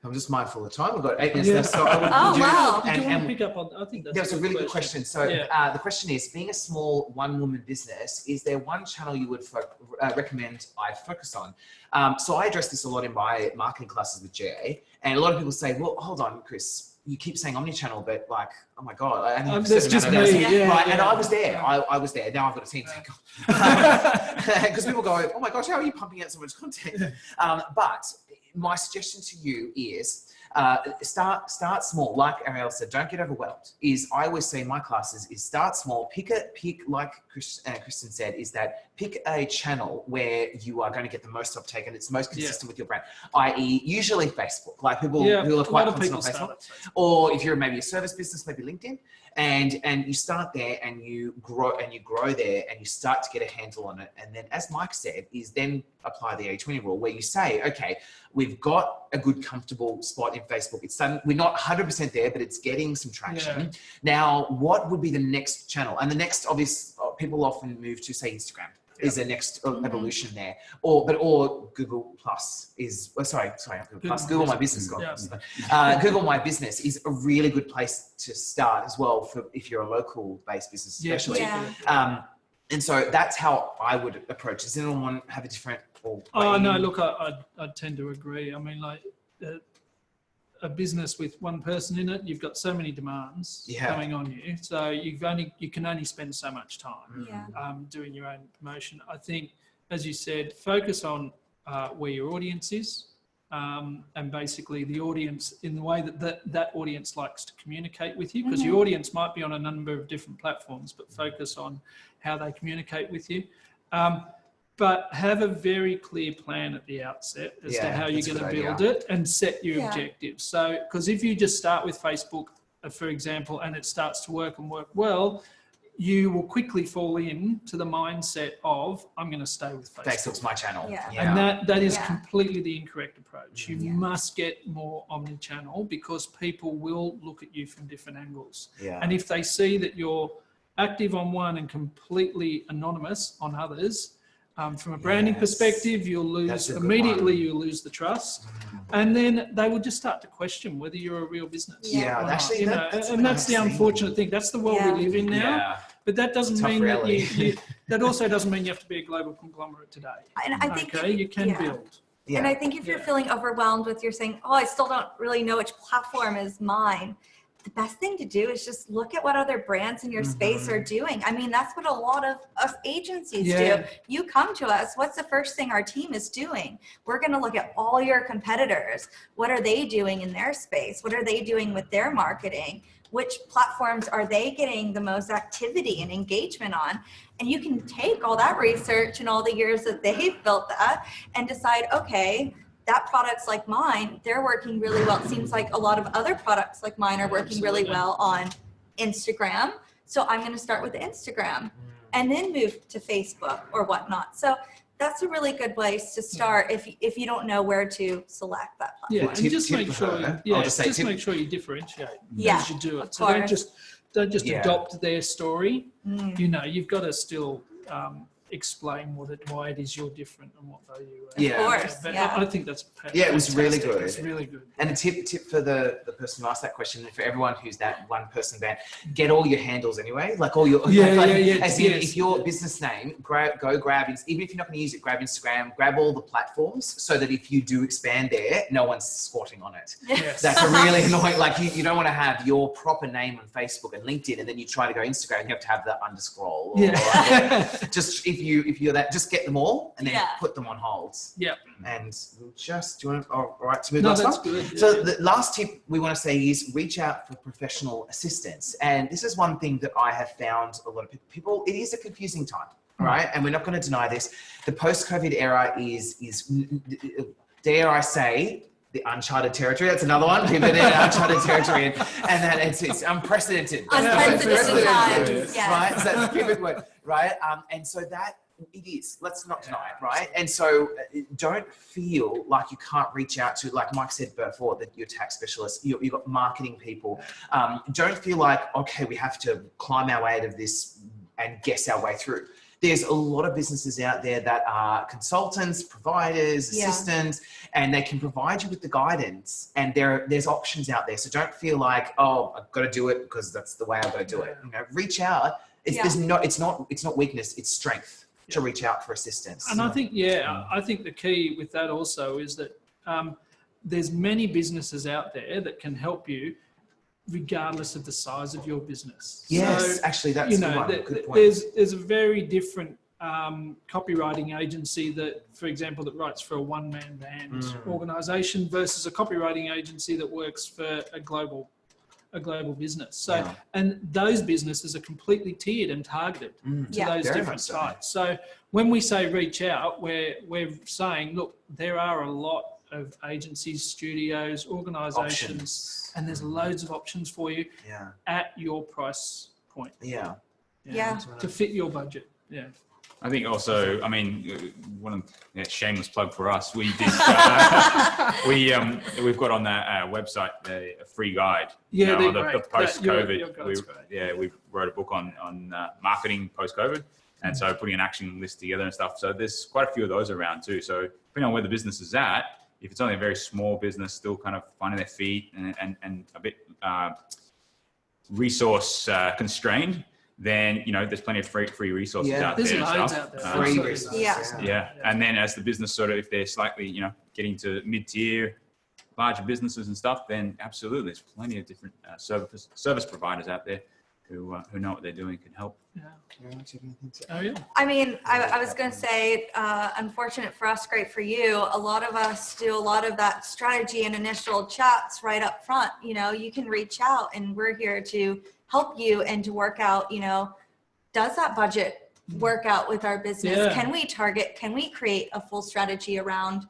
Speaker 2: I'm just mindful of time. We've got 8 minutes left, so I would
Speaker 3: wow.
Speaker 4: And pick up on, I think
Speaker 2: that's a really good question. So the question is, being a small one-woman business, is there one channel you would recommend I focus on? So I address this a lot in my marketing classes with GA, and a lot of people say, well, hold on, Chris, you keep saying omni-channel, but like, oh my God, I have
Speaker 4: that's just me.
Speaker 2: And I was there. I was there. Now I've got a team. Because people go, oh my gosh, how are you pumping out so much content? But my suggestion to you is start small. Like Arielle said, don't get overwhelmed. I always say in my classes is start small, pick like Kristin said, is that pick a channel where you are going to get the most uptake and it's most consistent with your brand, i.e. usually Facebook, like people who are quite consistent on Facebook. Or if you're maybe a service business, maybe LinkedIn. And you start there and you grow there and you start to get a handle on it. And then, as Mike said, is then apply the 80-20 rule, where you say, okay, we've got a good, comfortable spot in Facebook. It's done, we're not 100% there, but it's getting some traction. Now, what would be the next channel? And the next, obvious, people often move to, say, Instagram. Is the next evolution there, or Google Plus is Google My Business. Google My Business is a really good place to start as well for if you're a local based business, especially. And so that's how I would approach. Does anyone have a different?
Speaker 4: Oh no, look, I tend to agree. I mean, like a business with one person in it, you've got so many demands coming on you, so you can only spend so much time doing your own promotion. I think, as you said, focus on where your audience is, and basically the audience in the way that audience likes to communicate with you, because your audience might be on a number of different platforms, but focus on how they communicate with you. But have a very clear plan at the outset as to how you're going to build it, and set your objectives. So, because if you just start with Facebook, for example, and it starts to work and work well, you will quickly fall into the mindset of, I'm going to stay with Facebook.
Speaker 2: Facebook's my channel.
Speaker 4: And that is completely the incorrect approach. You must get more omni-channel, because people will look at you from different angles. And if they see that you're active on one and completely anonymous on others, from a branding perspective, you'll lose you'll lose the trust, and then they will just start to question whether you're a real business.
Speaker 2: Actually,
Speaker 4: that's the unfortunate thing. That's the world we live in now. But that doesn't mean that that also doesn't mean you have to be a global conglomerate today.
Speaker 3: And I think
Speaker 4: you can build.
Speaker 3: And I think if you're feeling overwhelmed with, you're saying, oh, I still don't really know which platform is mine. the best thing to do is just look at what other brands in your space are doing. I mean, that's what a lot of us agencies do. You come to us, what's the first thing our team is doing? We're going to look at all your competitors. What are they doing in their space? What are they doing with their marketing? Which platforms are they getting the most activity and engagement on? And you can take all that research and all the years that they've built that and decide, okay, that product's like mine, they're working really well. It seems like a lot of other products like mine are working really well on Instagram. So I'm going to start with Instagram and then move to Facebook or whatnot. So that's a really good place to start if you don't know where to select that platform.
Speaker 4: Yeah, and just make sure make sure you differentiate as you do it. So don't just adopt their story. You know, you've got to still explain why it is you're different and what value you add.
Speaker 3: Of course.
Speaker 4: But
Speaker 3: Yeah.
Speaker 4: I think that's
Speaker 2: It was really
Speaker 4: fantastic.
Speaker 2: good.
Speaker 4: It's really good.
Speaker 2: And a tip for the person who asked that question, and for everyone who's that one person band, get all your handles anyway. Like all your if your business name, go grab, even if you're not going to use it, grab Instagram, grab all the platforms so that if you do expand there, no one's squatting on it.
Speaker 4: Yes.
Speaker 2: That's a really annoying, like you don't want to have your proper name on Facebook and LinkedIn and then you try to go Instagram, you have to have the underscroll. Or just if you're that, just get them all and then put them on holds.
Speaker 4: Yeah.
Speaker 2: And just, do you want to, all right, to move
Speaker 4: No,
Speaker 2: on?
Speaker 4: that's good.
Speaker 2: So the last tip we want to say is reach out for professional assistance. And this is one thing that I have found a lot of people, it is a confusing time, right? And we're not going to deny this. The post-COVID era is dare I say, the uncharted territory. That's another one. People in uncharted territory, and that it's unprecedented.
Speaker 3: Unprecedented times,
Speaker 2: right? So that's a favorite word, right? And so that it is. Let's not deny it, right? And so don't feel like you can't reach out to, like Mike said before, that you're a tax specialist. You've got marketing people. Don't feel like we have to climb our way out of this and guess our way through. There's a lot of businesses out there that are consultants, providers, assistants, and they can provide you with the guidance. And there's options out there. So don't feel like, oh, I've got to do it because that's the way I've got to do it. You know, reach out. It's not weakness. It's strength to reach out for assistance.
Speaker 4: And I think the key with that also is that there's many businesses out there that can help you, regardless of the size of your business.
Speaker 2: Yes,
Speaker 4: so,
Speaker 2: actually, that's good point.
Speaker 4: There's a very different copywriting agency that, for example, that writes for a one-man band organisation versus a copywriting agency that works for a global business. So, and those businesses are completely tiered and targeted to those different sites. So when we say reach out, we're saying, look, there are a lot of agencies, studios, organisations, and there's loads of options for you at your price point. To fit your budget. Yeah.
Speaker 5: I think also, I mean, one of shameless plug for us. We did. We've got on that website a free guide.
Speaker 4: Yeah,
Speaker 5: the post-COVID.
Speaker 4: Your guide's great.
Speaker 5: We wrote a book on marketing post-COVID, and so putting an action list together and stuff. So there's quite a few of those around too. So depending on where the business is at, if it's only a very small business, still kind of finding their feet and a bit resource constrained, then there's plenty of free resources out there.
Speaker 4: There's loads out there.
Speaker 2: Free resources.
Speaker 5: And then as the business sort of, if they're slightly getting to mid-tier, larger businesses and stuff, then absolutely there's plenty of different service providers out there who know what they're doing, can help.
Speaker 3: I mean, I was going to say, unfortunate for us, great for you. A lot of us do a lot of that strategy and initial chats right up front. You can reach out and we're here to help you and to work out, does that budget work out with our business?
Speaker 4: Yeah.
Speaker 3: Can we target, can we create a full strategy around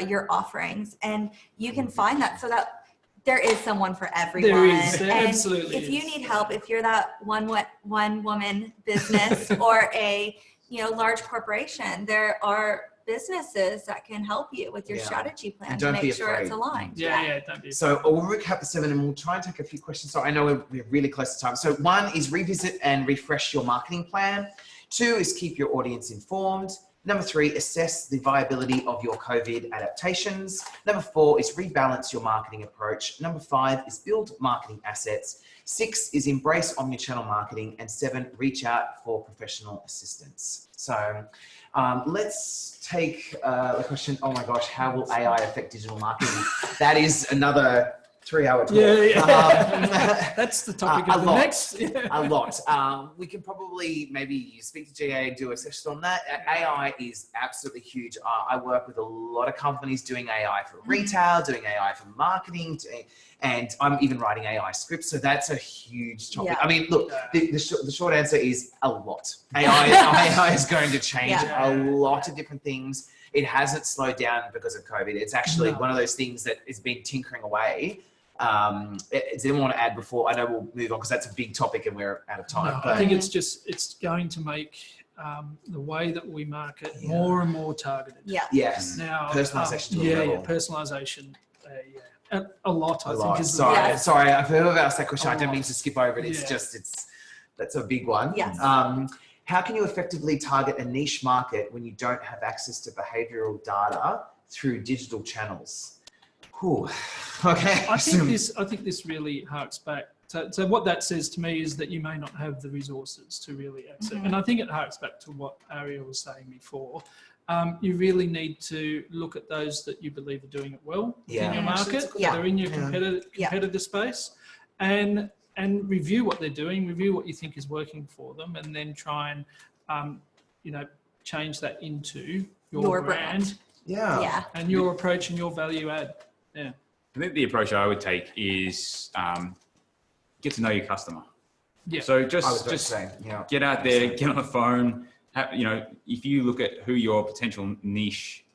Speaker 3: your offerings? And you can find that so that there is someone for everyone.
Speaker 4: There is, there
Speaker 3: and
Speaker 4: absolutely
Speaker 3: if you
Speaker 4: is.
Speaker 3: need help, if you're that one woman business or a large corporation, there are businesses that can help you with your strategy plan to make sure it's aligned.
Speaker 4: Don't be
Speaker 2: So we'll recap the 7 and we'll try and take a few questions. So I know we're really close to time. So 1 is revisit and refresh your marketing plan. 2 is keep your audience informed. Number 3, assess the viability of your COVID adaptations. Number 4 is rebalance your marketing approach. Number 5 is build marketing assets. 6 is embrace omnichannel marketing. And 7, reach out for professional assistance. So let's take the question, oh my gosh, how will AI affect digital marketing? That is another 3-hour talk.
Speaker 4: Yeah. That's the topic of the
Speaker 2: lot.
Speaker 4: next. Yeah.
Speaker 2: A lot. We can probably maybe speak to GA and do a session on that. AI is absolutely huge. I work with a lot of companies doing AI for retail, doing AI for marketing, and I'm even writing AI scripts. So that's a huge topic.
Speaker 3: Yeah.
Speaker 2: I mean, look, the short answer is a lot. AI is going to change a lot of different things. It hasn't slowed down because of COVID. It's actually one of those things that has been tinkering away. Does anyone want to add before? I know we'll move on because that's a big topic and we're out of time.
Speaker 4: No,
Speaker 2: but
Speaker 4: I think it's going to make the way that we market more and more targeted.
Speaker 3: Yeah.
Speaker 2: yes,
Speaker 4: Now,
Speaker 2: personalization to a level.
Speaker 4: Personalization. A lot, I think. Is
Speaker 2: Sorry,
Speaker 3: Yes.
Speaker 2: sorry. I've heard asked that question. I don't
Speaker 4: lot.
Speaker 2: mean to skip over it. It's just that's a big one.
Speaker 3: Yes.
Speaker 2: How can you effectively target a niche market when you don't have access to behavioral data through digital channels? Whew. Okay.
Speaker 4: I think this really harks back. So what that says to me is that you may not have the resources to really access. And I think it harks back to what Arielle was saying before. You really need to look at those that you believe are doing it well in your market, that are in your competitor space, and review what they're doing, review what you think is working for them, and then try and change that into your brand.
Speaker 3: Yeah.
Speaker 4: And your approach and your value add. Yeah.
Speaker 5: I think the approach I would take is get to know your customer.
Speaker 4: Yeah.
Speaker 5: So just get out there, get on the phone. If you look at who your potential niche,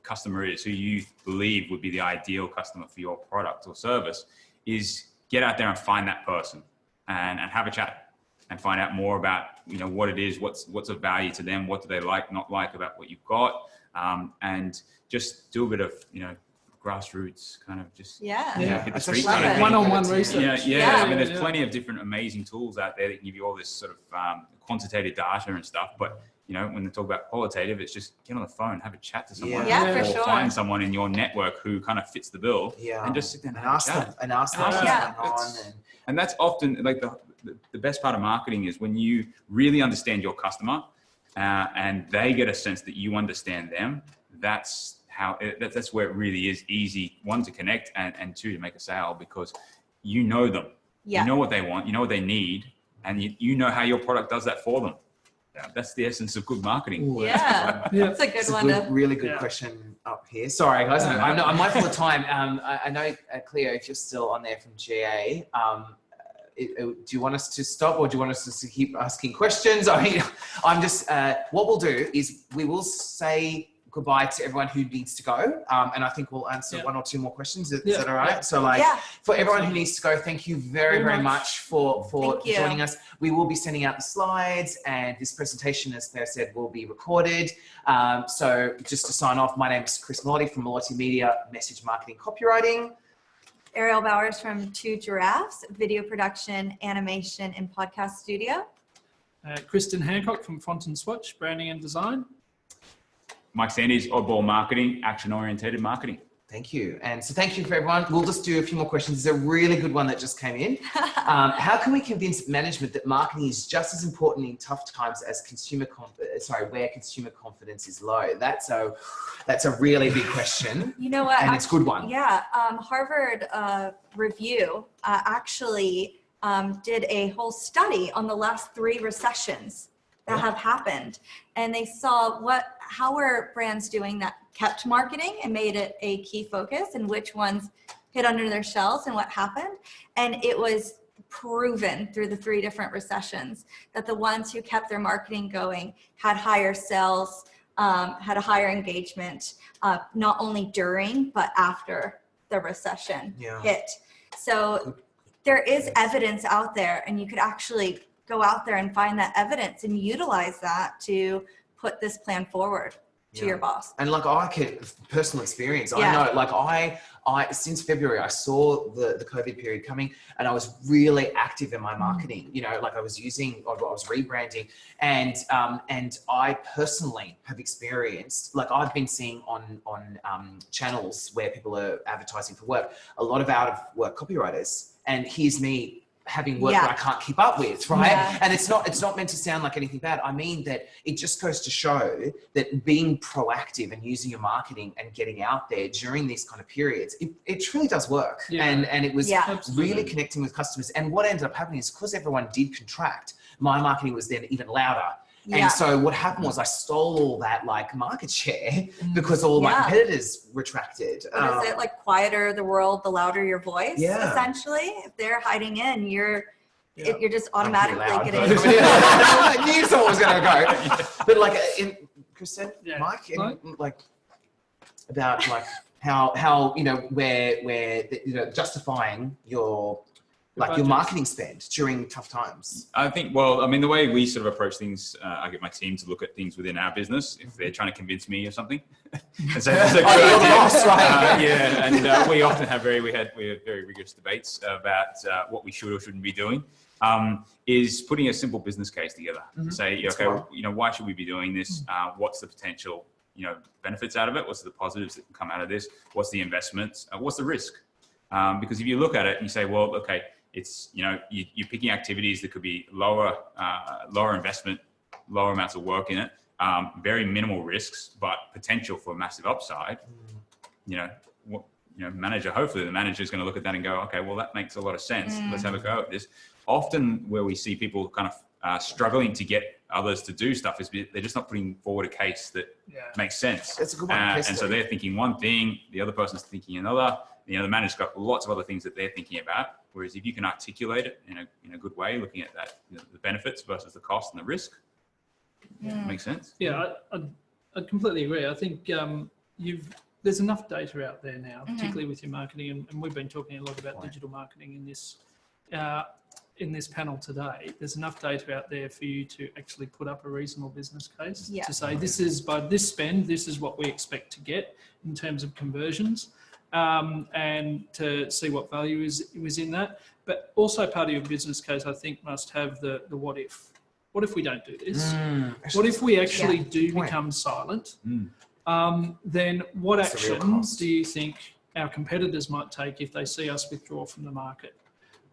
Speaker 5: customer is, who you believe would be the ideal customer for your product or service, is get out there and find that person and have a chat and find out more about, what it is, what's of value to them, what do they like, not like about what you've got, and just do a bit of, grassroots kind of just hit the street kind of thing.
Speaker 4: One-on-one research.
Speaker 5: Yeah. I mean, there's plenty of different amazing tools out there that can give you all this sort of quantitative data and stuff. But when they talk about qualitative, it's just get on the phone, have a chat to someone,
Speaker 3: for
Speaker 5: or
Speaker 3: sure.
Speaker 5: find someone in your network who kind of fits the bill, and just sit down and
Speaker 2: ask them what's going on.
Speaker 5: And that's often like the best part of marketing is when you really understand your customer and they get a sense that you understand them. That's where it really is easy, one, to connect, and two, to make a sale, because you know them. You know what they want, you know what they need, and you know how your product does that for them. That's the essence of good marketing.
Speaker 3: That's a good one.
Speaker 2: Really good question up here. Sorry, guys, I'm mindful of time. I know, Cleo, if you're still on there from GA, do you want us to stop, or do you want us to keep asking questions? I mean, I'm just, what we'll do is we will say goodbye to everyone who needs to go. And I think we'll answer one or two more questions. Is that all right? So for everyone who needs to go, thank you very much for joining us. We will be sending out the slides, and this presentation, as Claire said, will be recorded. So just to sign off, my name is Chris Melotti from Melotti Media, Message Marketing Copywriting.
Speaker 3: Arielle Bowers from 2 Giraffes, video production, animation, and podcast studio.
Speaker 4: Kristin Hancock from Swatch, branding and design.
Speaker 5: Mike Sandys, OddBall Marketing, action-orientated marketing.
Speaker 2: Thank you. And so thank you for everyone. We'll just do a few more questions. There's a really good one that just came in. How can we convince management that marketing is just as important in tough times as where consumer confidence is low? That's a really big question.
Speaker 3: You know what?
Speaker 2: And it's a good one.
Speaker 3: Yeah. Harvard Review actually did a whole study on the last 3 recessions that have happened, and they saw how were brands doing that kept marketing and made it a key focus, and which ones hid under their shells and what happened. And it was proven through the 3 different recessions that the ones who kept their marketing going had higher sales, had a higher engagement, not only during but after the recession hit. So there is evidence out there, and you could actually go out there and find that evidence and utilize that to put this plan forward to your boss.
Speaker 2: And I can personal experience. I know, I since February, I saw the COVID period coming, and I was really active in my marketing. I was rebranding, and I personally have experienced, I've been seeing on channels where people are advertising for work, a lot of out of work copywriters. And here's me having work that I can't keep up with, right? And it's not meant to sound like anything bad. I mean that it just goes to show that being proactive and using your marketing and getting out there during these kind of periods, it truly does work. And it was really connecting with customers. And what ended up happening is because everyone did contract, my marketing was then even louder. And so what happened was I stole all that like market share because all my competitors retracted.
Speaker 3: What is it, like quieter the world, the louder your voice, essentially? If they're hiding in, you're just automatically getting...
Speaker 2: I knew someone was going to go. But like, Kristin, Mike, like about like how you know, where you know, justifying your marketing spend during tough times?
Speaker 5: I think, well, I mean, the way we sort of approach things, I get my team to look at things within our business if they're trying to convince me of something. And so that's a good idea. And we often have we have very rigorous debates about what we should or shouldn't be doing. Is putting a simple business case together. Say, okay, well, you know, why should we be doing this? What's the potential, you know, benefits out of it? What's the positives that can come out of this? What's the investments? What's the risk? Because if you look at it and you say, well, okay, it's, you know, you're picking activities that could be lower investment, lower amounts of work in it, very minimal risks, but potential for massive upside. Hopefully the manager is going to look at that and go, okay, well, that makes a lot of sense. Let's have a go at this. Often where we see people kind of struggling to get others to do stuff is they're just not putting forward a case that makes sense.
Speaker 2: That's a good one.
Speaker 5: And so they're thinking one thing, the other person's thinking another. You know, the manager's got lots of other things that they're thinking about. Whereas if you can articulate it in a good way, looking at that, you know, the benefits versus the cost and the risk, makes sense.
Speaker 4: Yeah, I completely agree. I think there's enough data out there now, particularly with your marketing, and we've been talking a lot about digital marketing in this panel today. There's enough data out there for you to actually put up a reasonable business case to say, this is by this spend, this is what we expect to get in terms of conversions. And to see what value is in that. But also part of your business case, I think, must have the what if. What if we don't do this? What if we actually do become silent? Then what actions do you think our competitors might take if they see us withdraw from the market?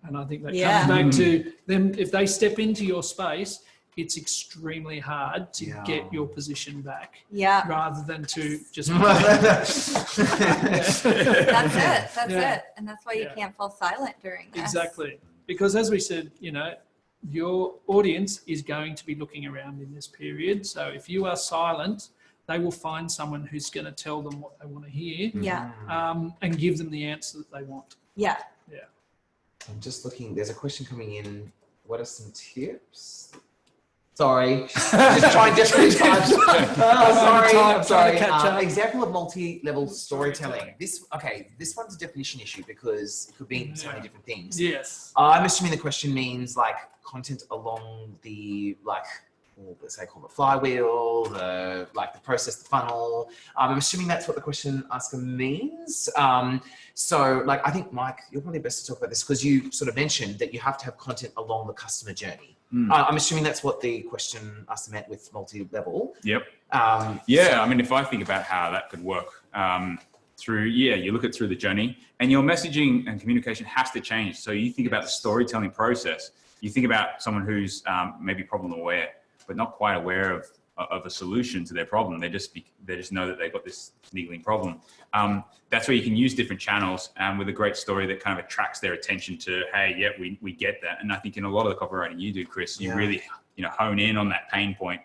Speaker 4: And I think that comes back to them. If they step into your space, it's extremely hard to get your position back. Rather than to just...
Speaker 3: That's it. And that's why you can't fall silent during this.
Speaker 4: Exactly. Because as we said, you know, your audience is going to be looking around in this period. So if you are silent, they will find someone who's going to tell them what they want to hear. And give them the answer that they want.
Speaker 2: I'm just looking, there's a question coming in. What are some tips? Sorry, just trying different types. I'm sorry. Example of multi-level storytelling. This one's a definition issue because it could mean so many different things. I'm assuming the question means like content along the let's say call it flywheel, the process, the funnel. I'm assuming that's what the question asker means. So like I think Mike, you're probably best to talk about this because you sort of mentioned that you have to have content along the customer journey. I'm assuming that's what the question asker meant with multi-level.
Speaker 5: I mean, if I think about how that could work you look at through the journey, and your messaging and communication has to change. So you think about the storytelling process. You think about someone who's maybe problem aware, but not quite aware of a solution to their problem. They just know that they've got this niggling problem. That's where you can use different channels with a great story that kind of attracts their attention to, hey, we get that. And I think in a lot of the copywriting you do, Chris, you really hone in on that pain point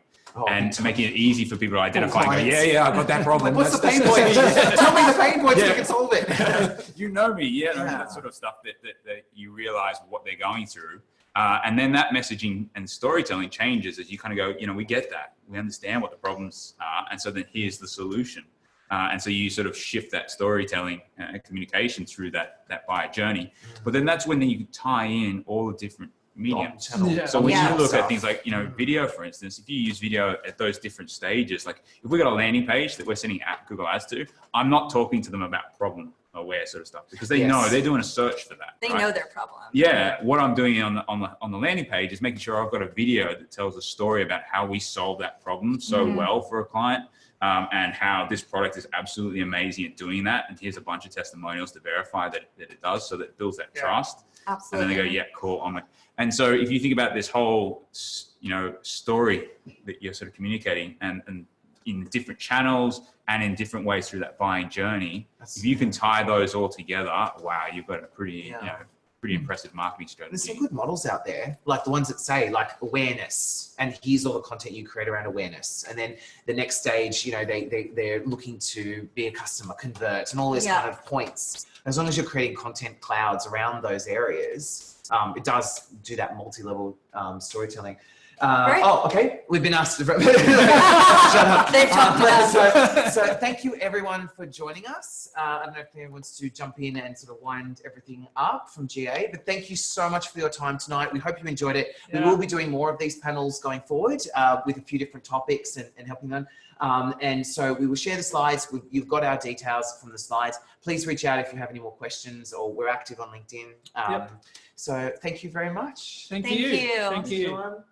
Speaker 5: and to making it easy for people to identify and go, I got that problem.
Speaker 2: What's the pain point? Tell me the pain point so you can solve it.
Speaker 5: You know me, that sort of stuff that you realize what they're going through. And then that messaging and storytelling changes as you kind of go, we get that. We understand what the problems are. And so then here's the solution. And so you sort of shift that storytelling and communication through that buyer journey. But then that's when you tie in all the different mediums. So when you look at things like, video, for instance, if you use video at those different stages, like if we got a landing page that we're sending Google Ads to, I'm not talking to them about problem. aware sort of stuff, because they
Speaker 2: Yes.
Speaker 5: know they're doing a search for that.
Speaker 3: They
Speaker 5: right?
Speaker 3: know their problem.
Speaker 5: Yeah, what I'm doing on the landing page is making sure I've got a video that tells a story about how we solve that problem so well for a client, and how this product is absolutely amazing at doing that. And here's a bunch of testimonials to verify that it does, so that it builds that trust.
Speaker 3: Absolutely.
Speaker 5: And then they go, yeah, cool. And so if you think about this whole, story that you're sort of communicating, and in different channels and in different ways through that buying journey, if you can tie those all together, wow, you've got a pretty, pretty impressive marketing strategy.
Speaker 2: There's some good models out there, like the ones that say like awareness, and here's all the content you create around awareness. And then the next stage, they're looking to be a customer, convert, and all this kind of points. As long as you're creating content clouds around those areas, it does do that multi-level storytelling. Oh, okay. We've been asked to shut up.
Speaker 3: They've talked about
Speaker 2: so thank you everyone for joining us. I don't know if anyone wants to jump in and sort of wind everything up from GA, but thank you so much for your time tonight. We hope you enjoyed it. We will be doing more of these panels going forward with a few different topics and helping them. And so we will share the slides. You've got our details from the slides. Please reach out if you have any more questions, or we're active on LinkedIn. So thank you very much.
Speaker 4: Thank
Speaker 3: Thank
Speaker 4: you.
Speaker 3: you.
Speaker 4: Thank you.
Speaker 2: Everyone.